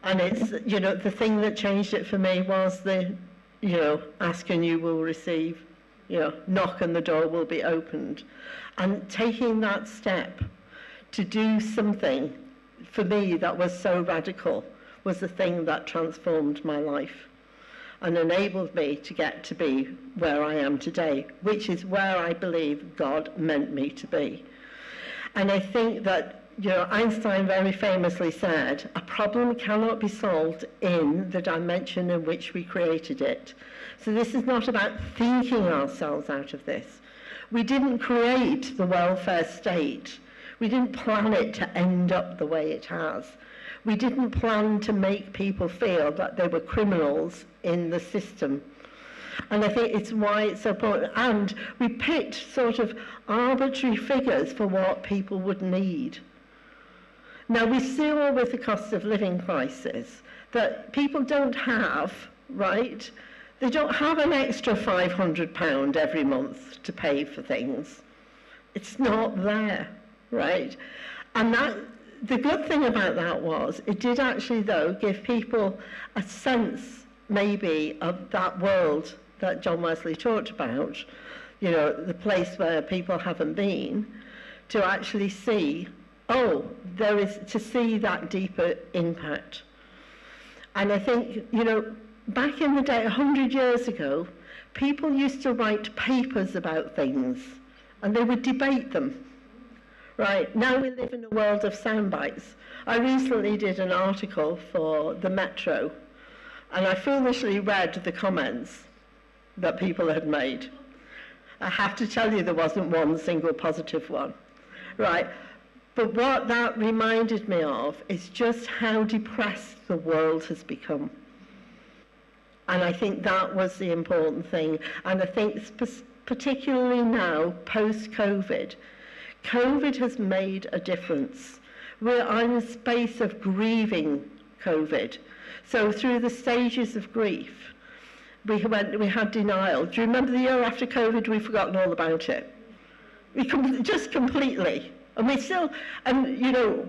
And it's, you know, the thing that changed it for me was the, you know, ask and you will receive, you know, knock and the door will be opened. And taking that step to do something, for me, that was so radical, was the thing that transformed my life and enabled me to get to be where I am today, which is where I believe God meant me to be. And I think that, you know, Einstein very famously said, a problem cannot be solved in the dimension in which we created it. So this is not about thinking ourselves out of this. We didn't create the welfare state. We didn't plan it to end up the way it has. We didn't plan to make people feel that they were criminals in the system. And I think it's why it's so important. And we picked sort of arbitrary figures for what people would need. Now, we saw with the cost of living crisis that people don't have, right? They don't have an extra £500 every month to pay for things. It's not there, right? And the good thing about that was it did actually, though, give people a sense, maybe, of that world that John Wesley talked about, you know, the place where people haven't been, to actually see, oh, there is, to see that deeper impact. And I think, you know, back in the day, 100 years ago, people used to write papers about things, and they would debate them. Right, now we live in a world of sound bites. I recently did an article for the Metro, and I foolishly read the comments that people had made. I have to tell you, there wasn't one single positive one, right? But what that reminded me of is just how depressed the world has become. And I think that was the important thing. And I think particularly now, post-COVID, COVID has made a difference. We're in a space of grieving COVID. So through the stages of grief, we had denial. Do you remember the year after COVID, we've forgotten all about it? Just completely. And we still, and you know,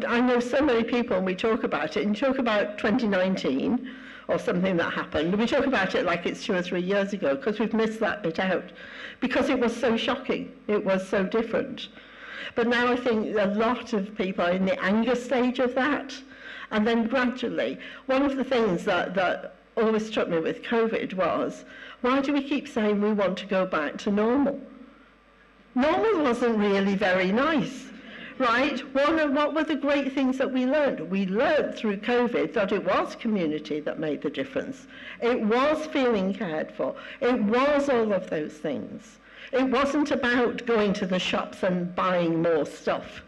I know so many people, and we talk about it, and talk about 2019, or something that happened. We talk about it like it's 2 or 3 years ago, because we've missed that bit out, because it was so shocking, it was so different. But now I think a lot of people are in the anger stage of that, and then gradually, one of the things that always struck me with COVID was, why do we keep saying we want to go back to normal? Normal wasn't really very nice. Right? What were the great things that we learned? We learned through COVID that it was community that made the difference. It was feeling cared for. It was all of those things. It wasn't about going to the shops and buying more stuff.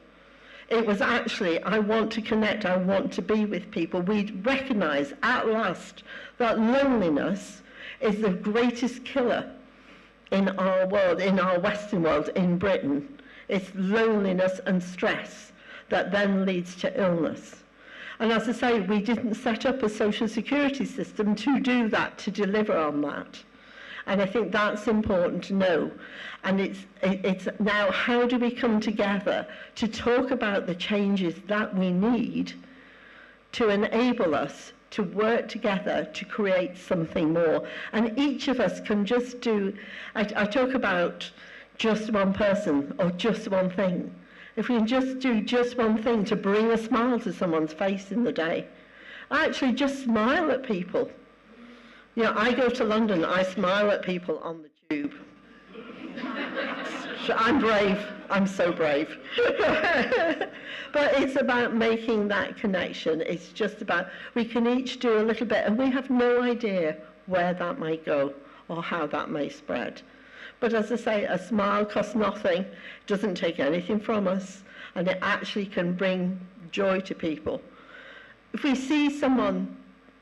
It was actually, I want to connect, I want to be with people. We recognise at last that loneliness is the greatest killer in our world, in our Western world, in Britain. It's loneliness and stress that then leads to illness. And as I say, we didn't set up a social security system to do that, to deliver on that. And I think that's important to know. And it's now, how do we come together to talk about the changes that we need to enable us to work together to create something more? And each of us can just do, I talk about just one person or just one thing. If we can just do just one thing to bring a smile to someone's face in the day, I actually just smile at people. You know, I go to London, I smile at people on the tube. I'm brave, I'm so brave. But it's about making that connection. It's just about, we can each do a little bit, and we have no idea where that might go or how that may spread. But as I say, a smile costs nothing, doesn't take anything from us, and it actually can bring joy to people. If we see someone,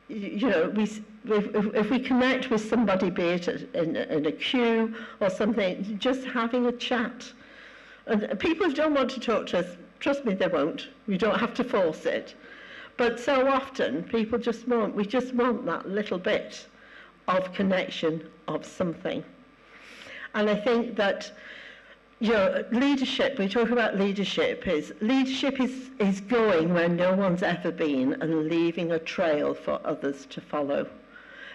you know, if we connect with somebody, be it in a queue or something, just having a chat. And people who don't want to talk to us, trust me, they won't. We don't have to force it. But so often, people we just want that little bit of connection, of something. And I think that, you know, leadership, we talk about leadership is going where no one's ever been and leaving a trail for others to follow.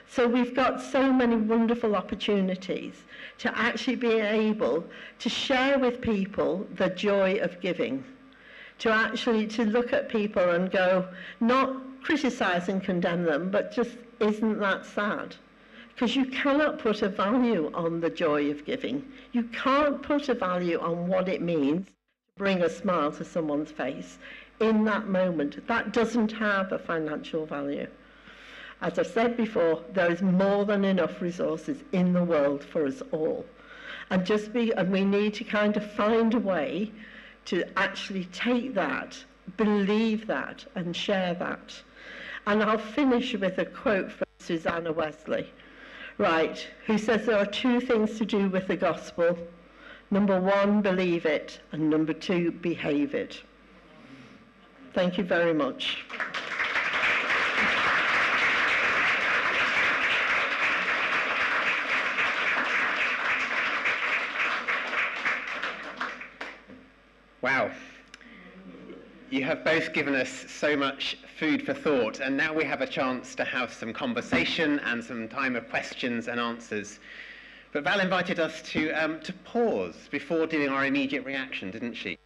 So we've got so many wonderful opportunities to actually be able to share with people the joy of giving, to look at people and go, not criticize and condemn them, but just, isn't that sad? Because you cannot put a value on the joy of giving. You can't put a value on what it means to bring a smile to someone's face in that moment. That doesn't have a financial value. As I've said before, there is more than enough resources in the world for us all. And we need to kind of find a way to actually take that, believe that, and share that. And I'll finish with a quote from Susanna Wesley. Right, who says there are two things to do with the gospel. Number one, believe it, and number two, behave it. Thank you very much. Wow. You have both given us so much food for thought, and now we have a chance to have some conversation and some time of questions and answers. But Val invited us to pause before doing our immediate reaction, didn't she?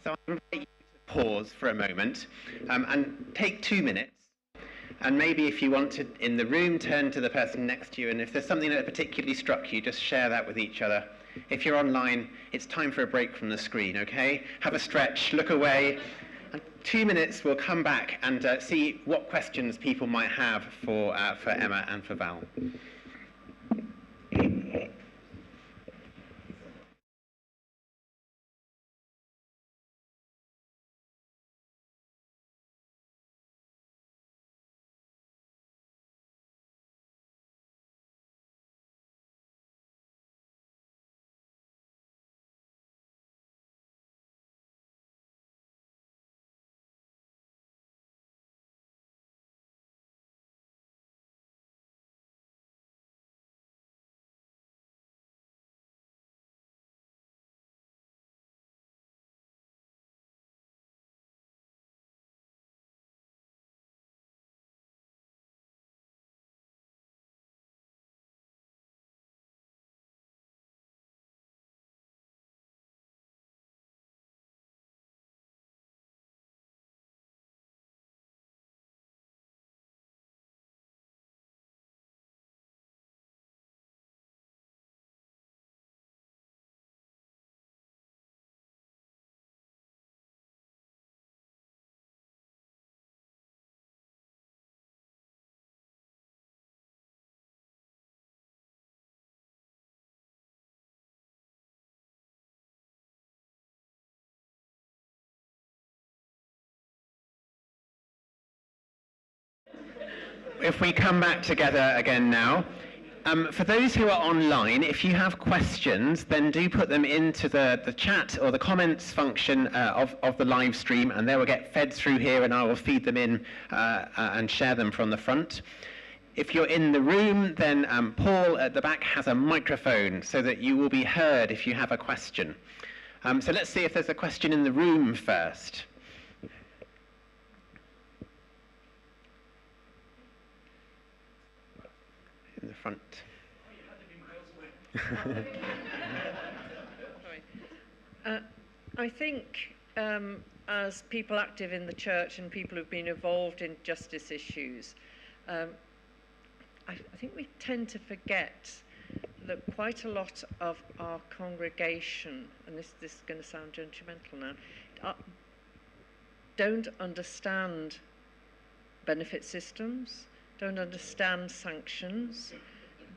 So I invite you to pause for a moment and take 2 minutes. And maybe if you want to, in the room, turn to the person next to you, and if there's something that particularly struck you, just share that with each other. If you're online, it's time for a break from the screen, okay? Have a stretch, look away. And 2 minutes, we'll come back and see what questions people might have for Emma and for Val. If we come back together again now, for those who are online, if you have questions, then do put them into the chat or the comments function of the live stream, and they will get fed through here, and I will feed them in and share them from the front. If you're in the room, then Paul at the back has a microphone so that you will be heard if you have a question. So let's see if there's a question in the room first. In the front. I think as people active in the church and people who've been involved in justice issues, I think we tend to forget that quite a lot of our congregation, and this is going to sound judgmental now, don't understand benefit systems, don't understand sanctions,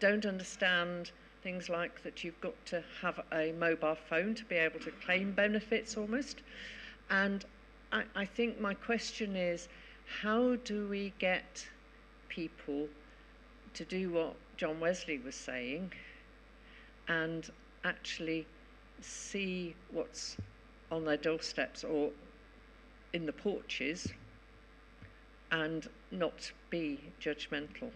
don't understand things like that you've got to have a mobile phone to be able to claim benefits almost. And I think my question is, how do we get people to do what John Wesley was saying and actually see what's on their doorsteps or in the porches and not be judgmental?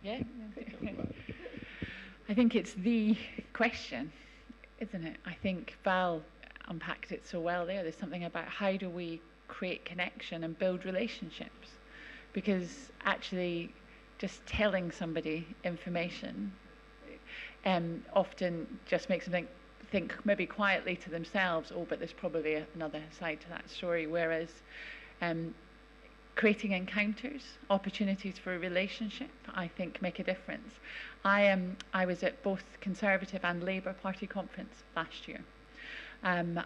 Yeah. I think it's the question, isn't it? I think Val unpacked it so well there. There's something about how do we create connection and build relationships, because actually just telling somebody information often just makes them think maybe quietly to themselves, oh, but there's probably another side to that story, whereas creating encounters, opportunities for a relationship, I think make a difference. I was at both Conservative and Labour Party conference last year, and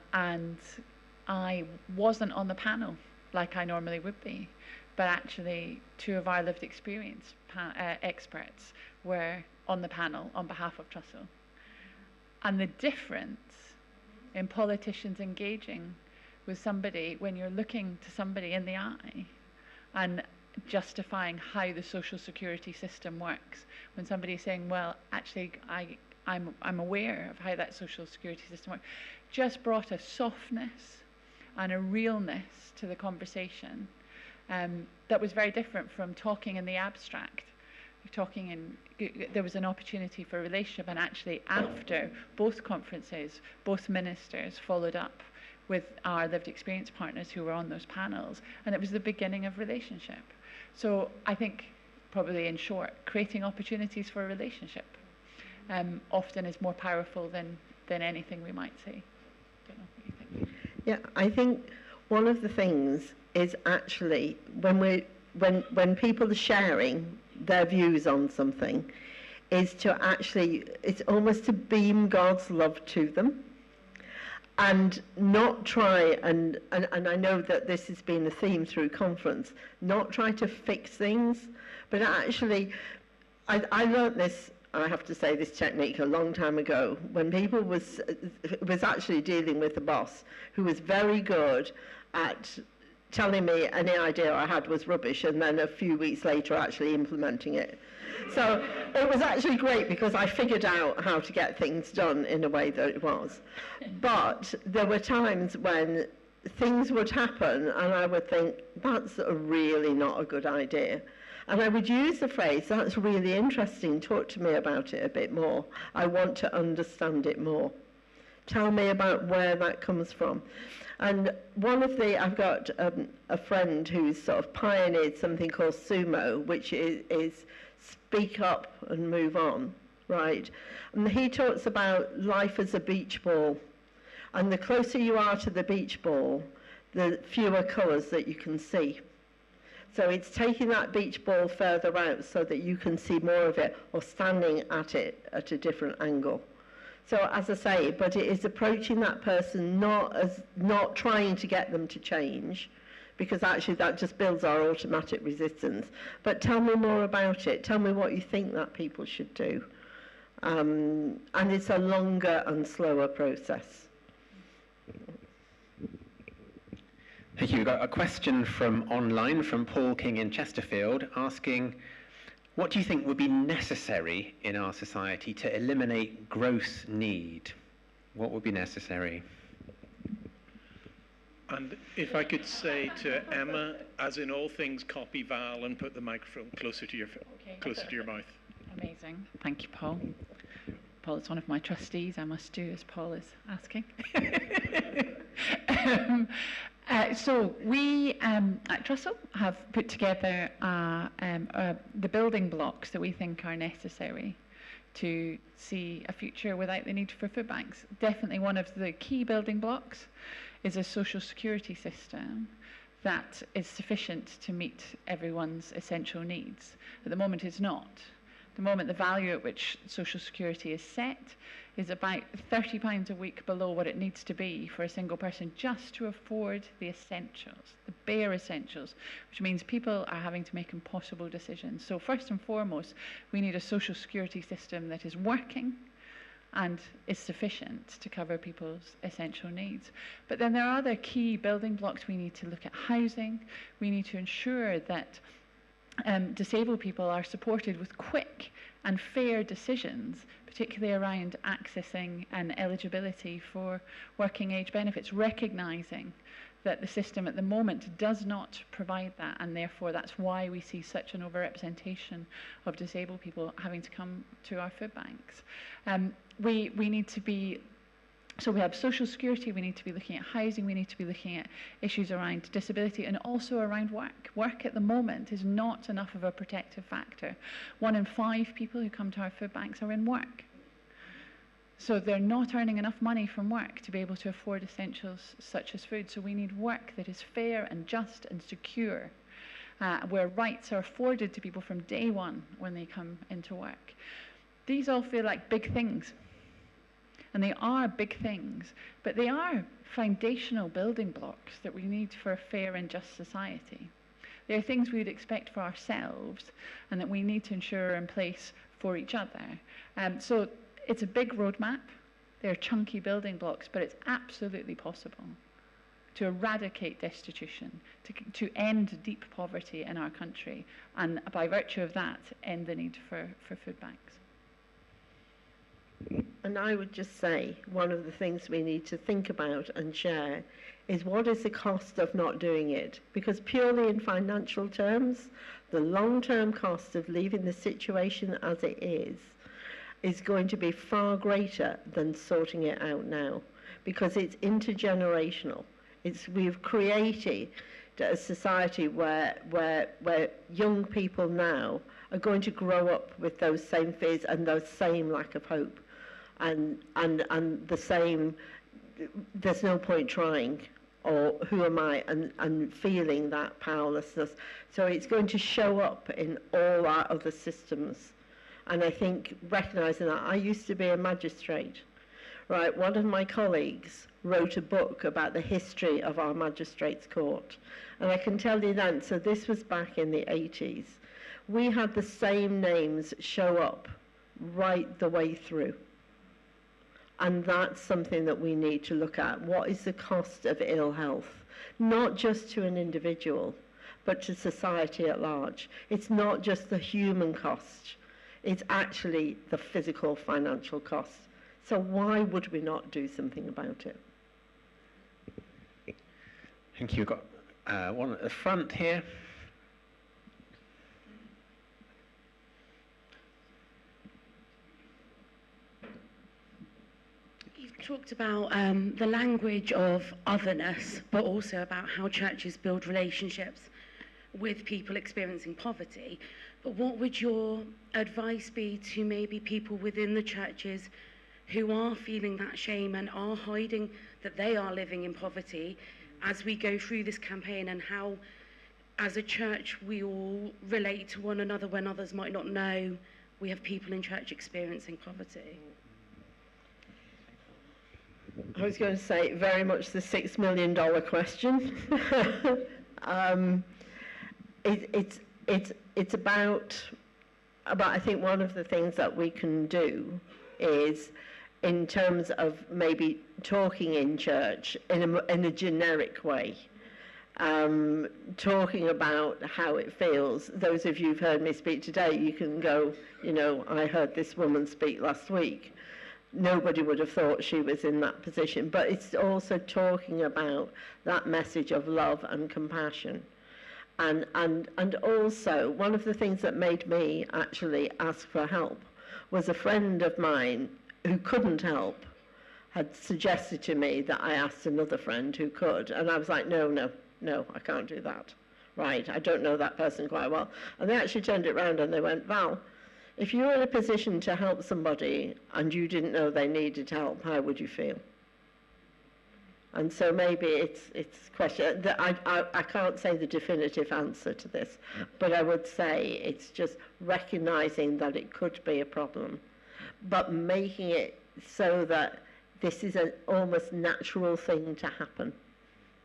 I wasn't on the panel like I normally would be, but actually two of our lived experience experts were on the panel on behalf of Trussell. And the difference in politicians engaging with somebody when you're looking to somebody in the eye, and justifying how the social security system works. When somebody's saying, well, actually, I'm aware of how that social security system works, just brought a softness and a realness to the conversation that was very different from talking in the abstract. There was an opportunity for relationship, and actually after both conferences, both ministers followed up with our lived experience partners who were on those panels, and it was the beginning of relationship. So I think, probably in short, creating opportunities for a relationship often is more powerful than anything we might say. Don't know what you think. Yeah, I think one of the things is actually when people are sharing their views on something, is to actually, it's almost to beam God's love to them, and not try, and I know that this has been a theme through conference, not try to fix things, but actually, I learnt this, I have to say, this technique a long time ago, when people was actually dealing with a boss who was very good at telling me any idea I had was rubbish, and then a few weeks later actually implementing it. So it was actually great because I figured out how to get things done in a way that it was. But there were times when things would happen and I would think, that's really not a good idea. And I would use the phrase, that's really interesting, talk to me about it a bit more. I want to understand it more. Tell me about where that comes from. And I've got a friend who's sort of pioneered something called SUMO, which is speak up and move on, right? And he talks about life as a beach ball. And the closer you are to the beach ball, the fewer colours that you can see. So it's taking that beach ball further out so that you can see more of it, or standing at it at a different angle. So as I say, but it is approaching that person not trying to get them to change, because actually that just builds our automatic resistance. But tell me more about it. Tell me what you think that people should do. And it's a longer and slower process. Thank you. We've got a question from online from Paul King in Chesterfield asking, what do you think would be necessary in our society to eliminate gross need? What would be necessary? And if I could say to Emma, as in all things, copy Val and put the microphone closer to your mouth. Amazing. Thank you, Paul. Paul is one of my trustees. I must do as Paul is asking. So we at Trussell have put together the building blocks that we think are necessary to see a future without the need for food banks. Definitely one of the key building blocks is a social security system that is sufficient to meet everyone's essential needs. At the moment it's not. At the moment the value at which social security is set is about £30 a week below what it needs to be for a single person just to afford the essentials, the bare essentials, which means people are having to make impossible decisions. So first and foremost, we need a social security system that is working and is sufficient to cover people's essential needs. But then there are other key building blocks. We need to look at housing. We need to ensure that disabled people are supported with quick and fair decisions, particularly around accessing and eligibility for working age benefits, recognising that the system at the moment does not provide that, and therefore that's why we see such an overrepresentation of disabled people having to come to our food banks. We need to be, so we have social security, we need to be looking at housing, we need to be looking at issues around disability and also around work. Work at the moment is not enough of a protective factor. 1 in 5 people who come to our food banks are in work. So they're not earning enough money from work to be able to afford essentials such as food. So we need work that is fair and just and secure, where rights are afforded to people from day one when they come into work. These all feel like big things. And they are big things, but they are foundational building blocks that we need for a fair and just society. They are things we would expect for ourselves and that we need to ensure are in place for each other. So it's a big roadmap. They're chunky building blocks, but it's absolutely possible to eradicate destitution, to end deep poverty in our country, and by virtue of that, end the need for food banks. And I would just say one of the things we need to think about and share is what is the cost of not doing it? Because purely in financial terms, the long-term cost of leaving the situation as it is going to be far greater than sorting it out now, because it's intergenerational. We've created a society where young people now are going to grow up with those same fears and those same lack of hope, and the same, there's no point trying, or who am I, and feeling that powerlessness. So it's going to show up in all our other systems. And I think recognising that, I used to be a magistrate, right? One of my colleagues wrote a book about the history of our magistrates' court. And I can tell you then, so this was back in the 80s, we had the same names show up right the way through. And that's something that we need to look at. What is the cost of ill health? Not just to an individual, but to society at large. It's not just the human cost. It's actually the physical, financial cost. So why would we not do something about it? Thank you. We've got one at the front here. You've talked about the language of otherness, but also about how churches build relationships with people experiencing poverty. But what would your advice be to maybe people within the churches who are feeling that shame and are hiding that they are living in poverty as we go through this campaign, and how, as a church, we all relate to one another when others might not know we have people in church experiencing poverty? I was going to say very much the $6 million question. It's about I think one of the things that we can do is, in terms of maybe talking in church in a generic way, talking about how it feels. Those of you who've heard me speak today, you can go, I heard this woman speak last week. Nobody would have thought she was in that position. But it's also talking about that message of love and compassion. And also, one of the things that made me actually ask for help was a friend of mine who couldn't help had suggested to me that I asked another friend who could. And I was like, no, I can't do that. Right, I don't know that person quite well. And they actually turned it around and they went, Val, if you were in a position to help somebody and you didn't know they needed help, how would you feel? And so maybe it's a question that I can't say the definitive answer to this, but I would say it's just recognizing that it could be a problem, but making it so that this is an almost natural thing to happen.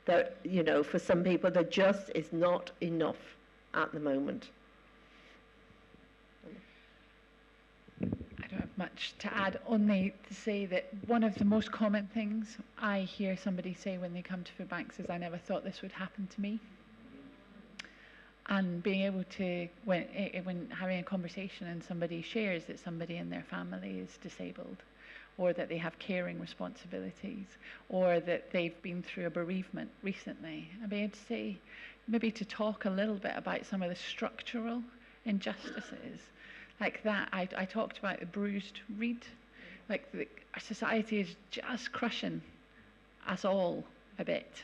That, for some people, there just is not enough at the moment. I don't have much to add, only to say that one of the most common things I hear somebody say when they come to food banks is, I never thought this would happen to me. And being able to, when having a conversation and somebody shares that somebody in their family is disabled, or that they have caring responsibilities, or that they've been through a bereavement recently, and being able to say, maybe to talk a little bit about some of the structural injustices. Like that, I talked about the bruised reed. Like our society is just crushing us all a bit.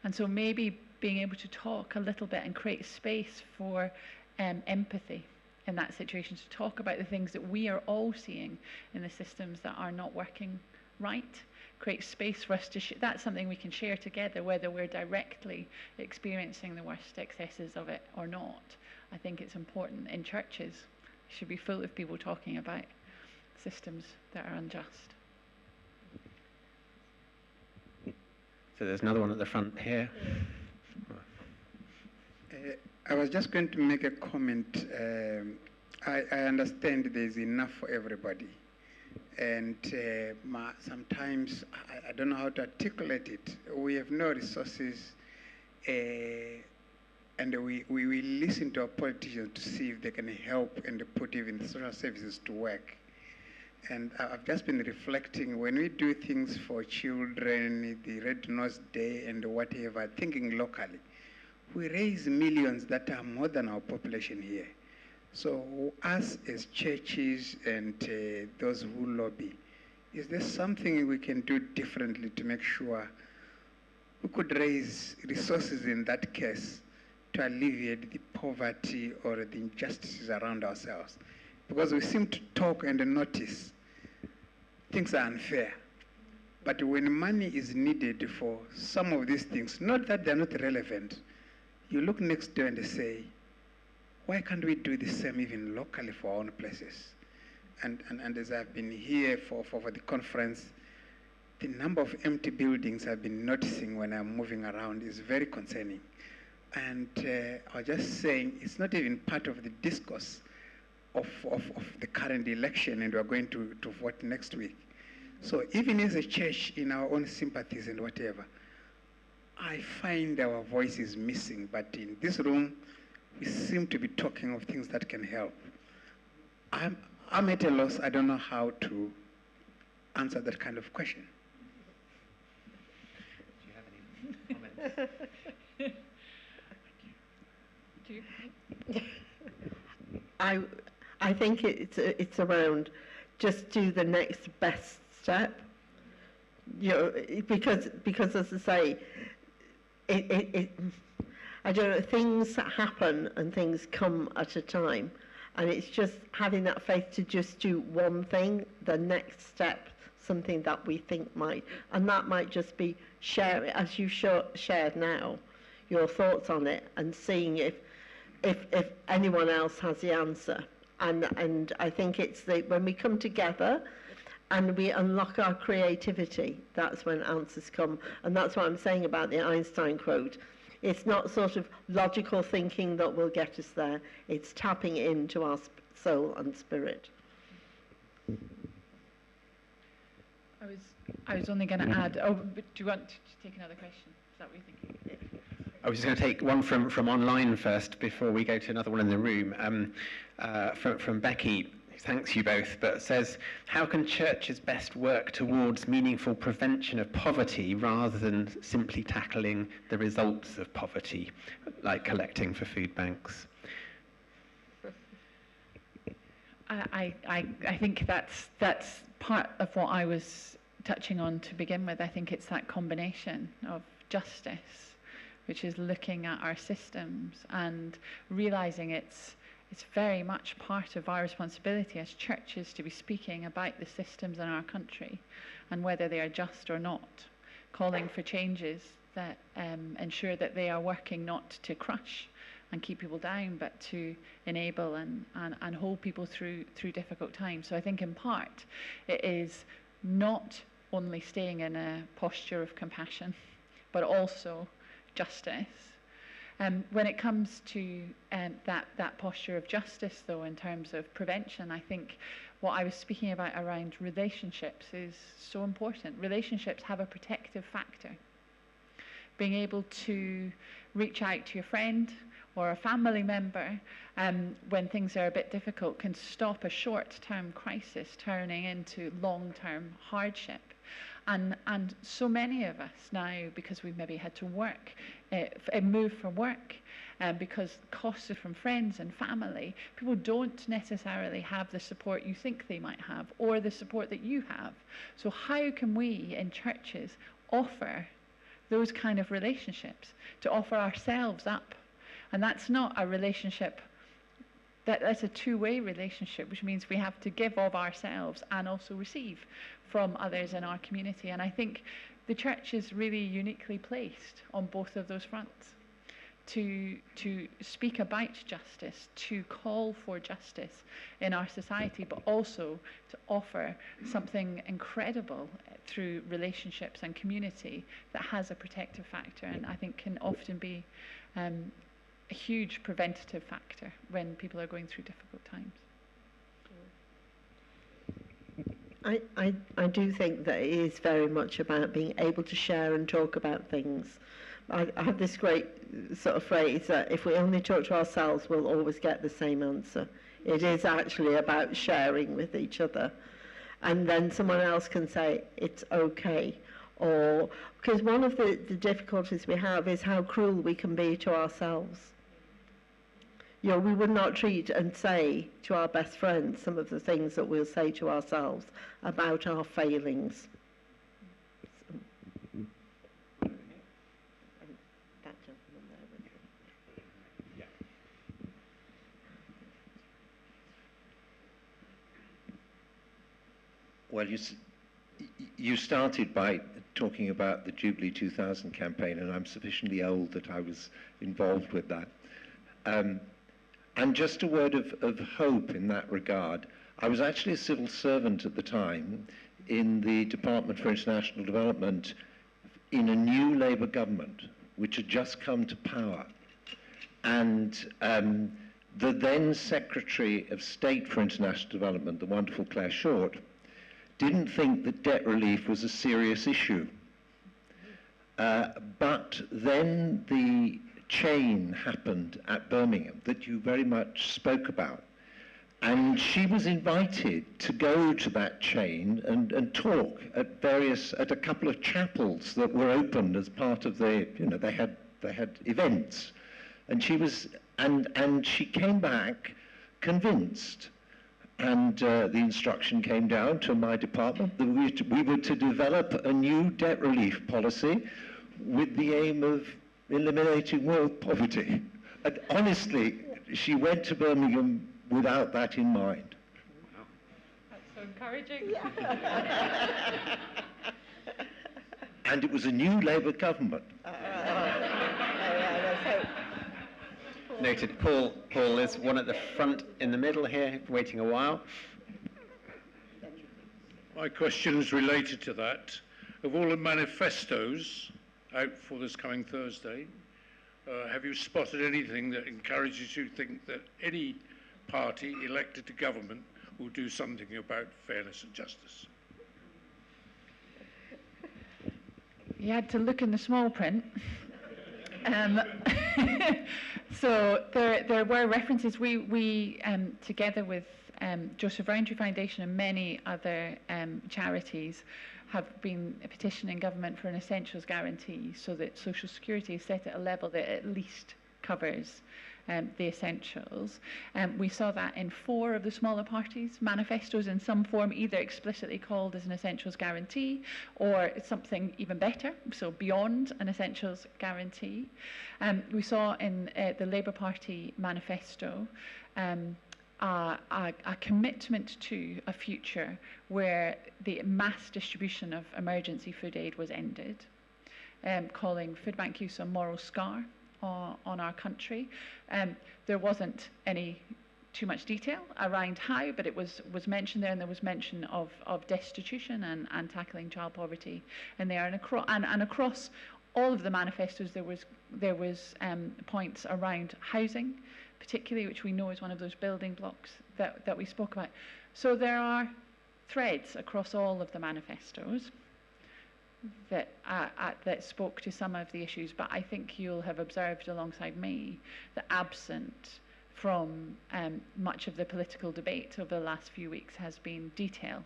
And so maybe being able to talk a little bit and create space for empathy in that situation, to talk about the things that we are all seeing in the systems that are not working right, create space for us to that's something we can share together, whether we're directly experiencing the worst excesses of it or not. I think it's important in churches. Should be full of people talking about systems that are unjust. So there's another one at the front here. I was just going to make a comment. I understand there's enough for everybody, And sometimes I don't know how to articulate it. We have no resources, and we will listen to our politicians to see if they can help and put even the social services to work. And I've just been reflecting, when we do things for children, the Red Nose Day and whatever, thinking locally, we raise millions that are more than our population here. So us as churches and those who lobby, is there something we can do differently to make sure we could raise resources in that case to alleviate the poverty or the injustices around ourselves? Because we seem to talk and notice things are unfair. But when money is needed for some of these things, not that they're not relevant, you look next door and say, why can't we do the same even locally for our own places? And as I've been here for the conference, the number of empty buildings I've been noticing when I'm moving around is very concerning. And I was just saying, it's not even part of the discourse of the current election, and we're going to vote next week. So even as a church, in our own sympathies and whatever, I find our voice is missing. But in this room, we seem to be talking of things that can help. I'm at a loss. I don't know how to answer that kind of question. Do you have any comments? I think it's around just do the next best step. You know, because as I say, I don't know, things happen and things come at a time, and it's just having that faith to just do one thing, the next step, something that we think might, and that might just be share it as you shared now, your thoughts on it, and seeing if anyone else has the answer. And I think it's when we come together and we unlock our creativity, that's when answers come. And that's what I'm saying about the Einstein quote. It's not sort of logical thinking that will get us there. It's tapping into our soul and spirit. I was only going to add, but do you want to take another question? Is that what you're thinking? I was just going to take one from online first before we go to another one in the room. From Becky, who thanks you both, but says, how can churches best work towards meaningful prevention of poverty rather than simply tackling the results of poverty, like collecting for food banks? I think that's part of what I was touching on to begin with. I think it's that combination of justice, which is looking at our systems and realizing it's very much part of our responsibility as churches to be speaking about the systems in our country and whether they are just or not, calling for changes that ensure that they are working not to crush and keep people down, but to enable and hold people through difficult times. So I think in part it is not only staying in a posture of compassion, but also justice. When it comes to that posture of justice, though, in terms of prevention, I think what I was speaking about around relationships is so important. Relationships have a protective factor. Being able to reach out to your friend or a family member when things are a bit difficult can stop a short-term crisis turning into long-term hardship. And so many of us now, because we've maybe had to work, move for work, because costs are from friends and family, people don't necessarily have the support you think they might have or the support that you have. So how can we in churches offer those kind of relationships, to offer ourselves up? And that's not a relationship, that's a two-way relationship, which means we have to give of ourselves and also receive from others in our community. And I think the church is really uniquely placed on both of those fronts to speak about justice, to call for justice in our society, but also to offer something incredible through relationships and community that has a protective factor, and I think can often be a huge preventative factor when people are going through difficult times. I do think that it is very much about being able to share and talk about things. I have this great sort of phrase that if we only talk to ourselves, we'll always get the same answer. It is actually about sharing with each other. And then someone else can say, it's okay. Or, because one of the difficulties we have is how cruel we can be to ourselves. You know, we would not treat and say to our best friends some of the things that we'll say to ourselves about our failings. Well, you started by talking about the Jubilee 2000 campaign, and I'm sufficiently old that I was involved with that. And just a word of hope in that regard. I was actually a civil servant at the time in the Department for International Development in a new Labour government, which had just come to power. And the then Secretary of State for International Development, the wonderful Claire Short, didn't think that debt relief was a serious issue. But then the chain happened at Birmingham that you very much spoke about. And she was invited to go to that chain and talk at a couple of chapels that were opened as part of the, you know, they had events. And she came back convinced. And the instruction came down to my department that we were to develop a new debt relief policy with the aim of eliminating world poverty. And honestly, she went to Birmingham without that in mind. Wow. That's so encouraging. Yeah. And it was a new Labour government. Noted. Paul is one at the front in the middle here, waiting a while. My question is related to that. Of all the manifestos out for this coming Thursday, have you spotted anything that encourages you to think that any party elected to government will do something about fairness and justice? You had to look in the small print. So there were references. We together with Joseph Rowntree Foundation and many other charities have been petitioning government for an essentials guarantee so that social security is set at a level that at least covers the essentials. We saw that in 4 of the smaller parties' manifestos in some form, either explicitly called as an essentials guarantee or something even better, so beyond an essentials guarantee. We saw in the Labour Party manifesto a commitment to a future where the mass distribution of emergency food aid was ended, calling food bank use a moral scar on our country. There wasn't too much detail around how, but it was mentioned there, and there was mention of destitution and tackling child poverty in there, and across all of the manifestos there was points around housing, particularly, which we know is one of those building blocks that we spoke about. So there are threads across all of the manifestos that spoke to some of the issues, but I think you'll have observed alongside me that absent from much of the political debate over the last few weeks has been detail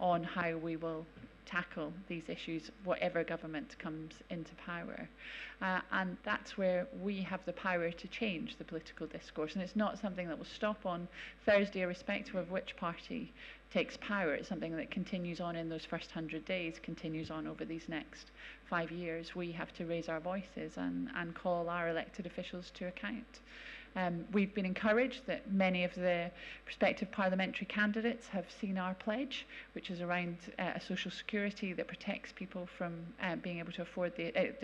on how we will tackle these issues, whatever government comes into power. And that's where we have the power to change the political discourse. And it's not something that will stop on Thursday, irrespective of which party takes power. It's something that continues on in those first 100 days, continues on over these next 5 years. We have to raise our voices and call our elected officials to account. We've been encouraged that many of the prospective parliamentary candidates have seen our pledge, which is around a social security that protects people from being able to afford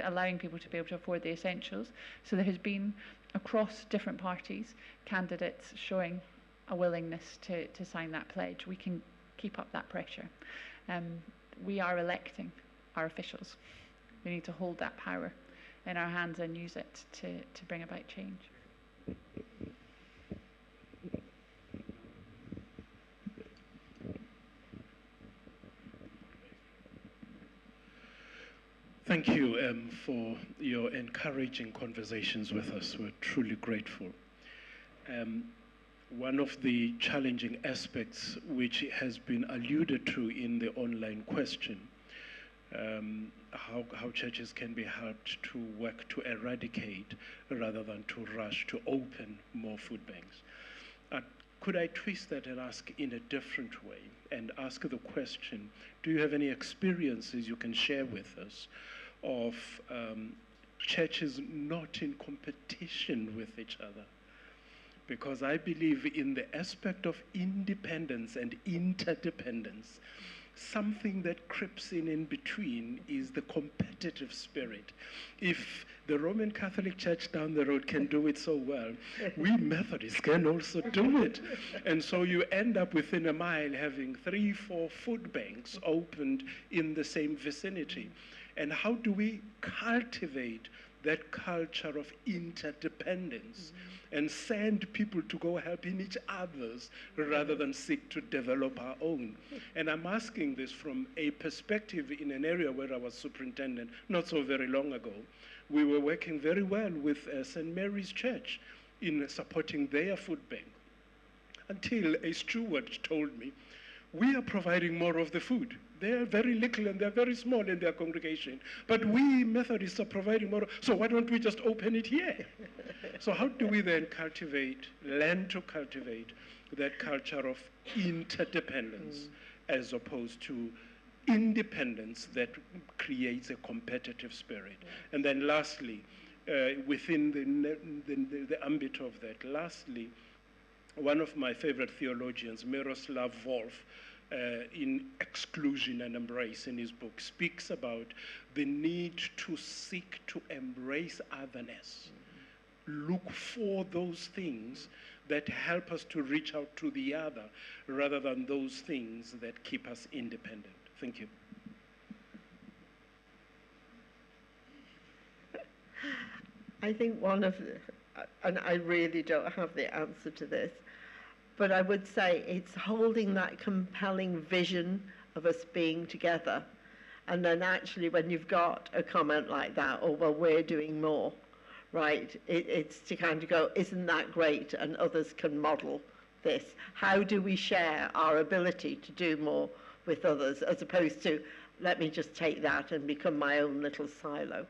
allowing people to be able to afford the essentials. So there has been, across different parties, candidates showing a willingness to sign that pledge. We can keep up that pressure. We are electing our officials. We need to hold that power in our hands and use it to bring about change. Thank you for your encouraging conversations with us. We're truly grateful. One of the challenging aspects which has been alluded to in the online question, how churches can be helped to work to eradicate rather than to rush to open more food banks. Could I twist that and ask in a different way and ask the question, do you have any experiences you can share with us of churches not in competition with each other? Because I believe in the aspect of independence and interdependence, something that creeps in between is the competitive spirit. If the Roman Catholic Church down the road can do it so well, we Methodists can also do it. And so you end up within a mile having 3-4 food banks opened in the same vicinity. And how do we cultivate that culture of interdependence and send people to go helping each others rather than seek to develop our own? And I'm asking this from a perspective in an area where I was superintendent not so very long ago. We were working very well with St. Mary's Church in supporting their food bank until a steward told me, we are providing more of the food. They are very little and they're very small in their congregation. But we Methodists are providing more. So why don't we just open it here? So how do we then learn to cultivate that culture of interdependence as opposed to independence that creates a competitive spirit? And then lastly, within the ambit of that, one of my favorite theologians, Miroslav Volf, in Exclusion and Embrace in his book, speaks about the need to seek to embrace otherness. Look for those things that help us to reach out to the other rather than those things that keep us independent. Thank you. I think one of the, and I really don't have the answer to this, but I would say it's holding that compelling vision of us being together. And then actually when you've got a comment like that, or well, we're doing more, right? It's to kind of go, isn't that great? And others can model this. How do we share our ability to do more with others as opposed to, let me just take that and become my own little silo?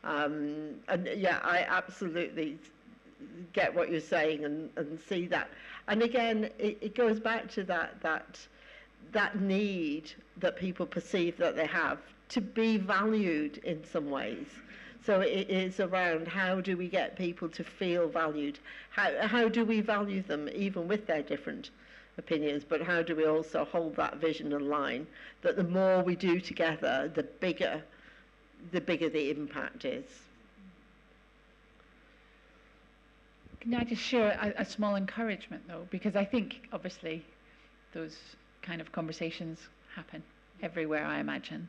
And yeah, I absolutely get what you're saying and see that. And again, it goes back to that need that people perceive that they have to be valued in some ways. So it is around how do we get people to feel valued? How do we value them even with their different opinions, but how do we also hold that vision in line that the more we do together, the bigger the impact is. Can I just share a small encouragement, though? Because I think, obviously, those kind of conversations happen everywhere, I imagine.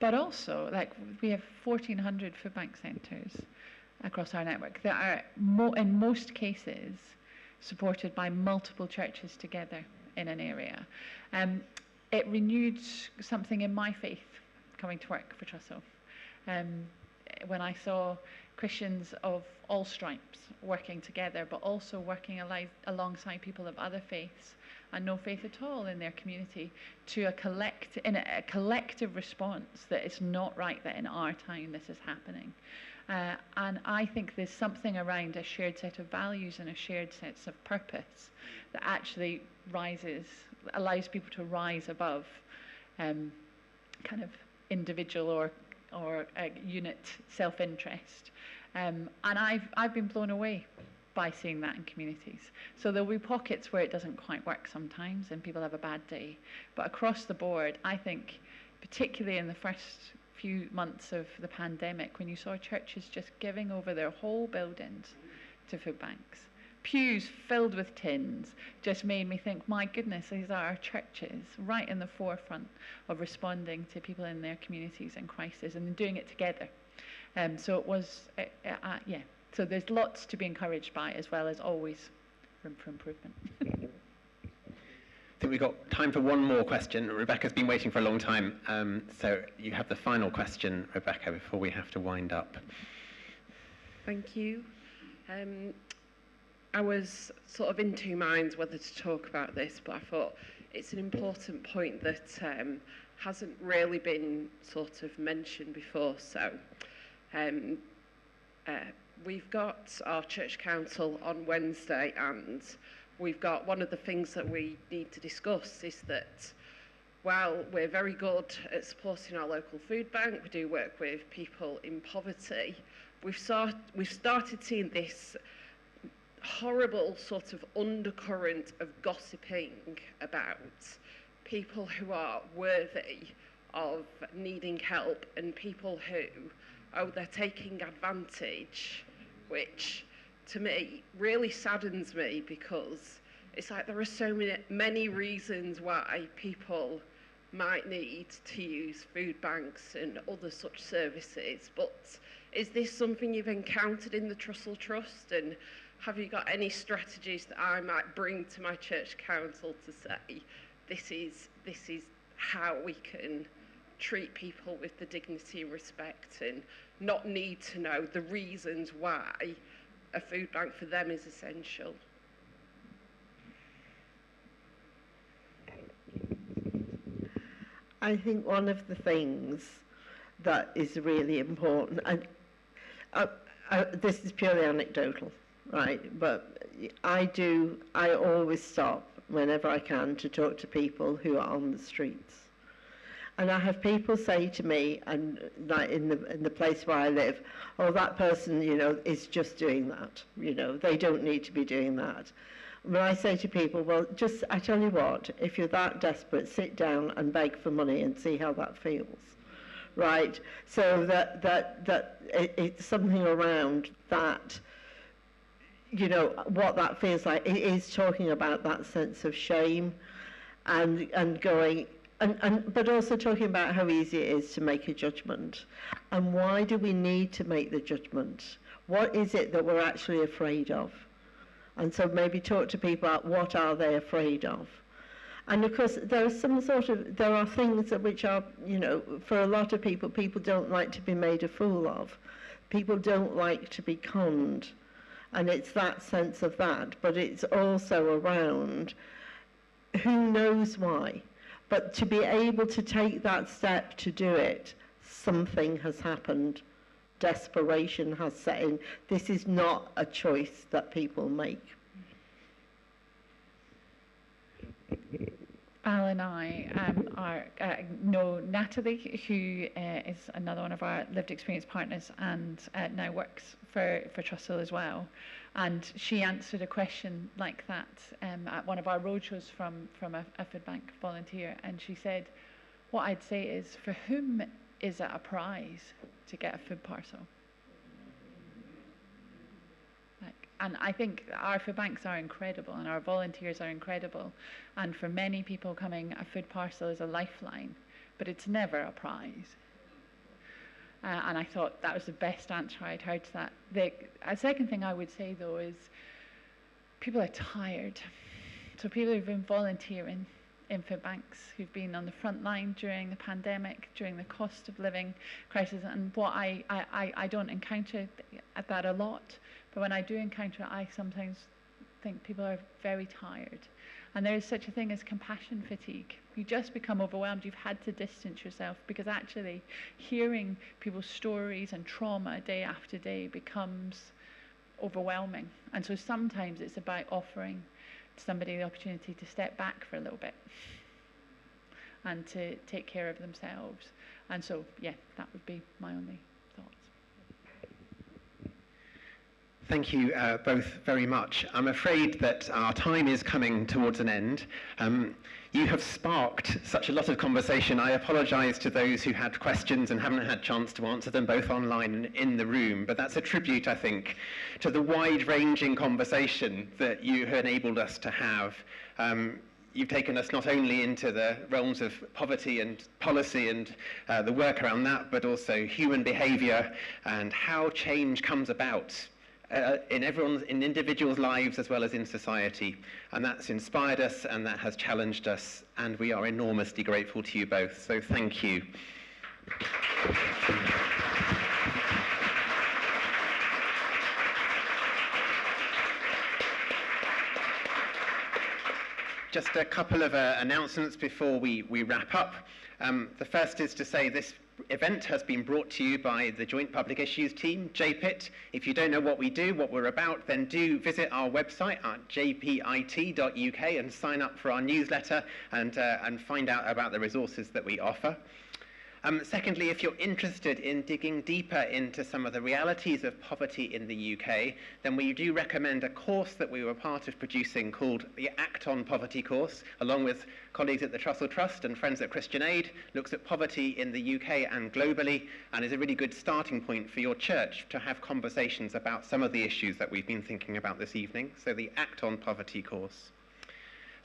But also, like, we have 1,400 food bank centres across our network that are, in most cases, supported by multiple churches together in an area. It renewed something in my faith coming to work for Trussell. When I saw Christians of all stripes working together, but also working alongside people of other faiths and no faith at all in their community to a collective response that it's not right that in our time this is happening. And I think there's something around a shared set of values and a shared sense of purpose that actually allows people to rise above kind of individual or unit self-interest. And I've been blown away by seeing that in communities. So there'll be pockets where it doesn't quite work sometimes and people have a bad day. But across the board, I think, particularly in the first few months of the pandemic, when you saw churches just giving over their whole buildings to food banks, pews filled with tins, just made me think, my goodness, these are our churches right in the forefront of responding to people in their communities in crisis and doing it together. So it was, yeah. So there's lots to be encouraged by, as well as always room for improvement. I think we've got time for one more question. Rebecca's been waiting for a long time, so you have the final question, Rebecca, before we have to wind up. Thank you. I was sort of in two minds whether to talk about this, but I thought it's an important point that hasn't really been sort of mentioned before. So we've got our church council on Wednesday, and we've got one of the things that we need to discuss is that while we're very good at supporting our local food bank, we do work with people in poverty, we've started seeing this horrible sort of undercurrent of gossiping about people who are worthy of needing help and people who, they're taking advantage, which to me really saddens me, because it's like there are so many reasons why people might need to use food banks and other such services, but is this something you've encountered in the Trussell Trust, and have you got any strategies that I might bring to my church council to say this is how we can treat people with the dignity and respect and not need to know the reasons why a food bank for them is essential? I think one of the things that is really important, and this is purely anecdotal, right, but I always stop whenever I can to talk to people who are on the streets. And I have people say to me, and like in the place where I live, oh, that person, is just doing that. They don't need to be doing that. When I say to people, well, I tell you what, if you're that desperate, sit down and beg for money and see how that feels, right? So that it's something around that, what that feels like. It is talking about that sense of shame and going. But also talking about how easy it is to make a judgment. And why do we need to make the judgment? What is it that we're actually afraid of? And so maybe talk to people about what are they afraid of. And of course, there are things which are, for a lot of people don't like to be made a fool of. People don't like to be conned. And it's that sense of that. But it's also around who knows why. But to be able to take that step to do it, something has happened. Desperation has set in. This is not a choice that people make. Val and I know Natalie, who is another one of our lived experience partners and now works for Trussell as well. And she answered a question like that at one of our roadshows from a food bank volunteer. And she said, what I'd say is, for whom is it a prize to get a food parcel? And I think our food banks are incredible and our volunteers are incredible. And for many people coming, a food parcel is a lifeline, but it's never a prize. And I thought that was the best answer I'd heard to that. A second thing I would say, though, is people are tired. So people who've been volunteering in food banks, who've been on the front line during the pandemic, during the cost of living crisis, and what I don't encounter that a lot, but when I do encounter it, I sometimes think people are very tired. And there is such a thing as compassion fatigue. You just become overwhelmed. You've had to distance yourself because actually hearing people's stories and trauma day after day becomes overwhelming. And so sometimes it's about offering somebody the opportunity to step back for a little bit and to take care of themselves. And so, yeah, that would be my only thoughts. Thank you both very much. I'm afraid that our time is coming towards an end. You have sparked such a lot of conversation. I apologise to those who had questions and haven't had a chance to answer them, both online and in the room. But that's a tribute, I think, to the wide-ranging conversation that you have enabled us to have. You've taken us not only into the realms of poverty and policy and the work around that, but also human behaviour and how change comes about in individuals' lives as well as in society. And that's inspired us and that has challenged us, and we are enormously grateful to you both. So thank you. Just a couple of announcements before we wrap up. The first is to say this event has been brought to you by the Joint Public Issues team, JPIT. If you don't know what we do, what we're about, then do visit our website at jpit.uk and sign up for our newsletter and find out about the resources that we offer. Secondly, if you're interested in digging deeper into some of the realities of poverty in the UK, then we do recommend a course that we were part of producing called the Act on Poverty course, along with colleagues at the Trussell Trust and friends at Christian Aid, looks at poverty in the UK and globally, and is a really good starting point for your church to have conversations about some of the issues that we've been thinking about this evening. So the Act on Poverty course.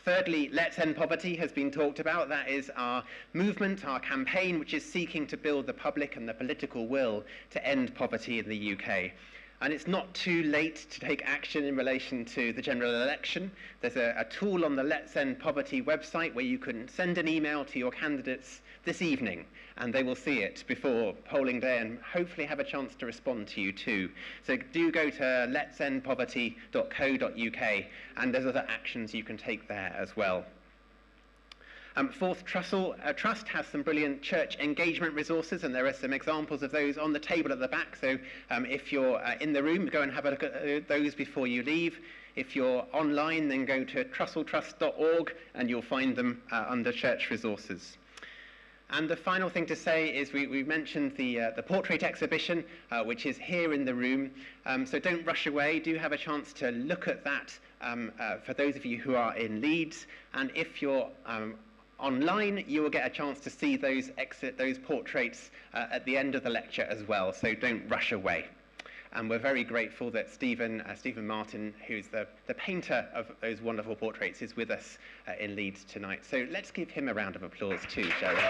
Thirdly, Let's End Poverty has been talked about. That is our movement, our campaign, which is seeking to build the public and the political will to end poverty in the UK. And it's not too late to take action in relation to the general election. There's a tool on the Let's End Poverty website where you can send an email to your candidates this evening, and they will see it before polling day and hopefully have a chance to respond to you too. So do go to letsendpoverty.co.uk, and there's other actions you can take there as well. Fourth, Trussell Trust has some brilliant church engagement resources, and there are some examples of those on the table at the back. So if you're in the room, go and have a look at those before you leave. If you're online, then go to trusselltrust.org and you'll find them under church resources. And the final thing to say is we mentioned the portrait exhibition, which is here in the room. So don't rush away. Do have a chance to look at that for those of you who are in Leeds. And if you're online, you will get a chance to see those portraits at the end of the lecture as well. So don't rush away. And we're very grateful that Stephen Martin, who's the painter of those wonderful portraits, is with us in Leeds tonight. So let's give him a round of applause too, shall we?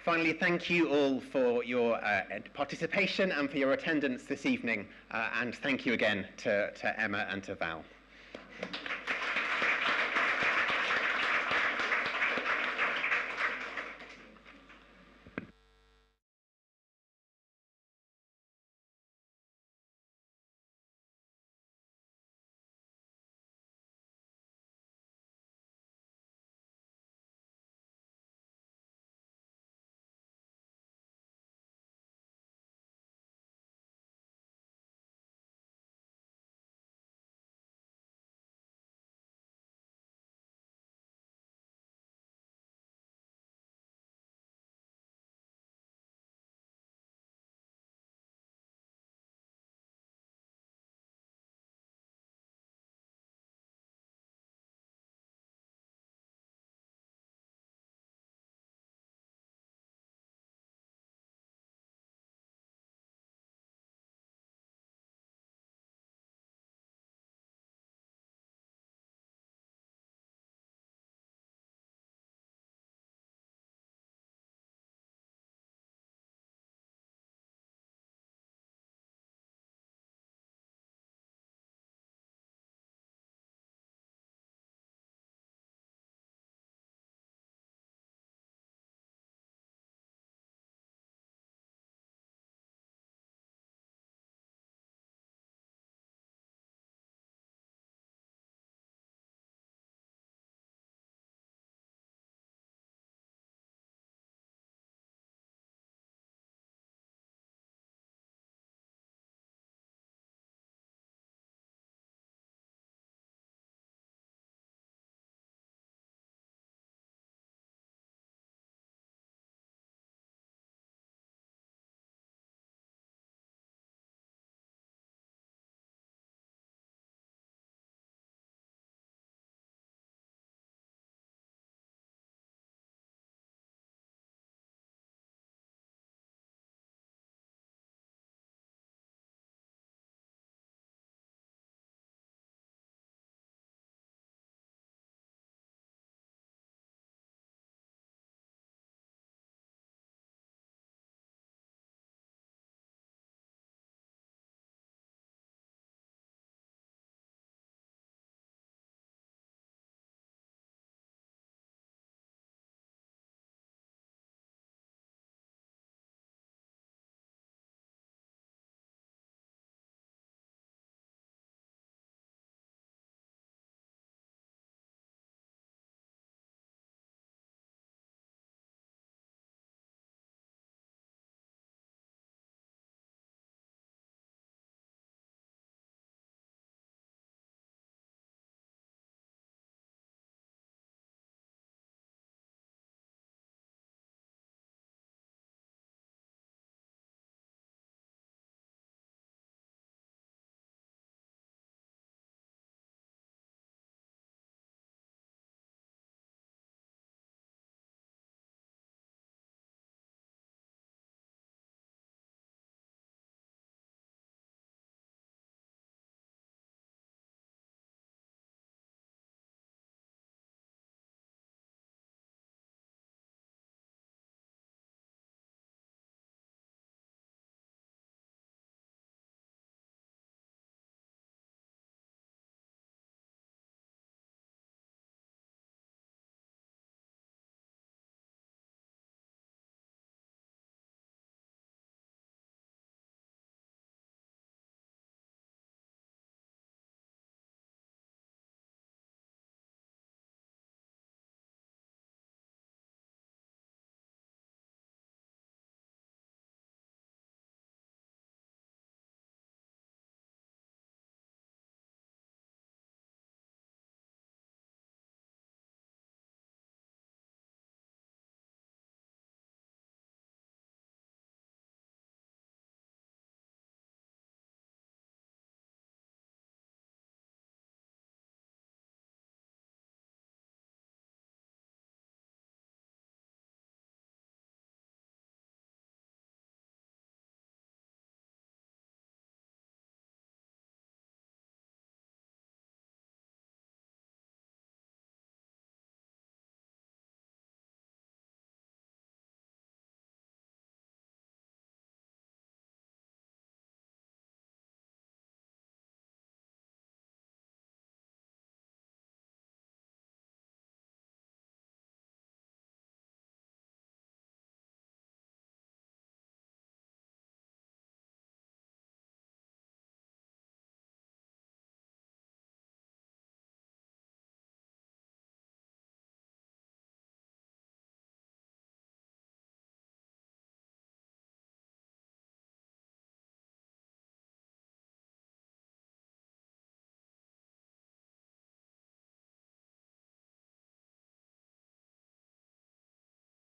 Finally, thank you all for your participation and for your attendance this evening. And thank you again to Emma and to Val.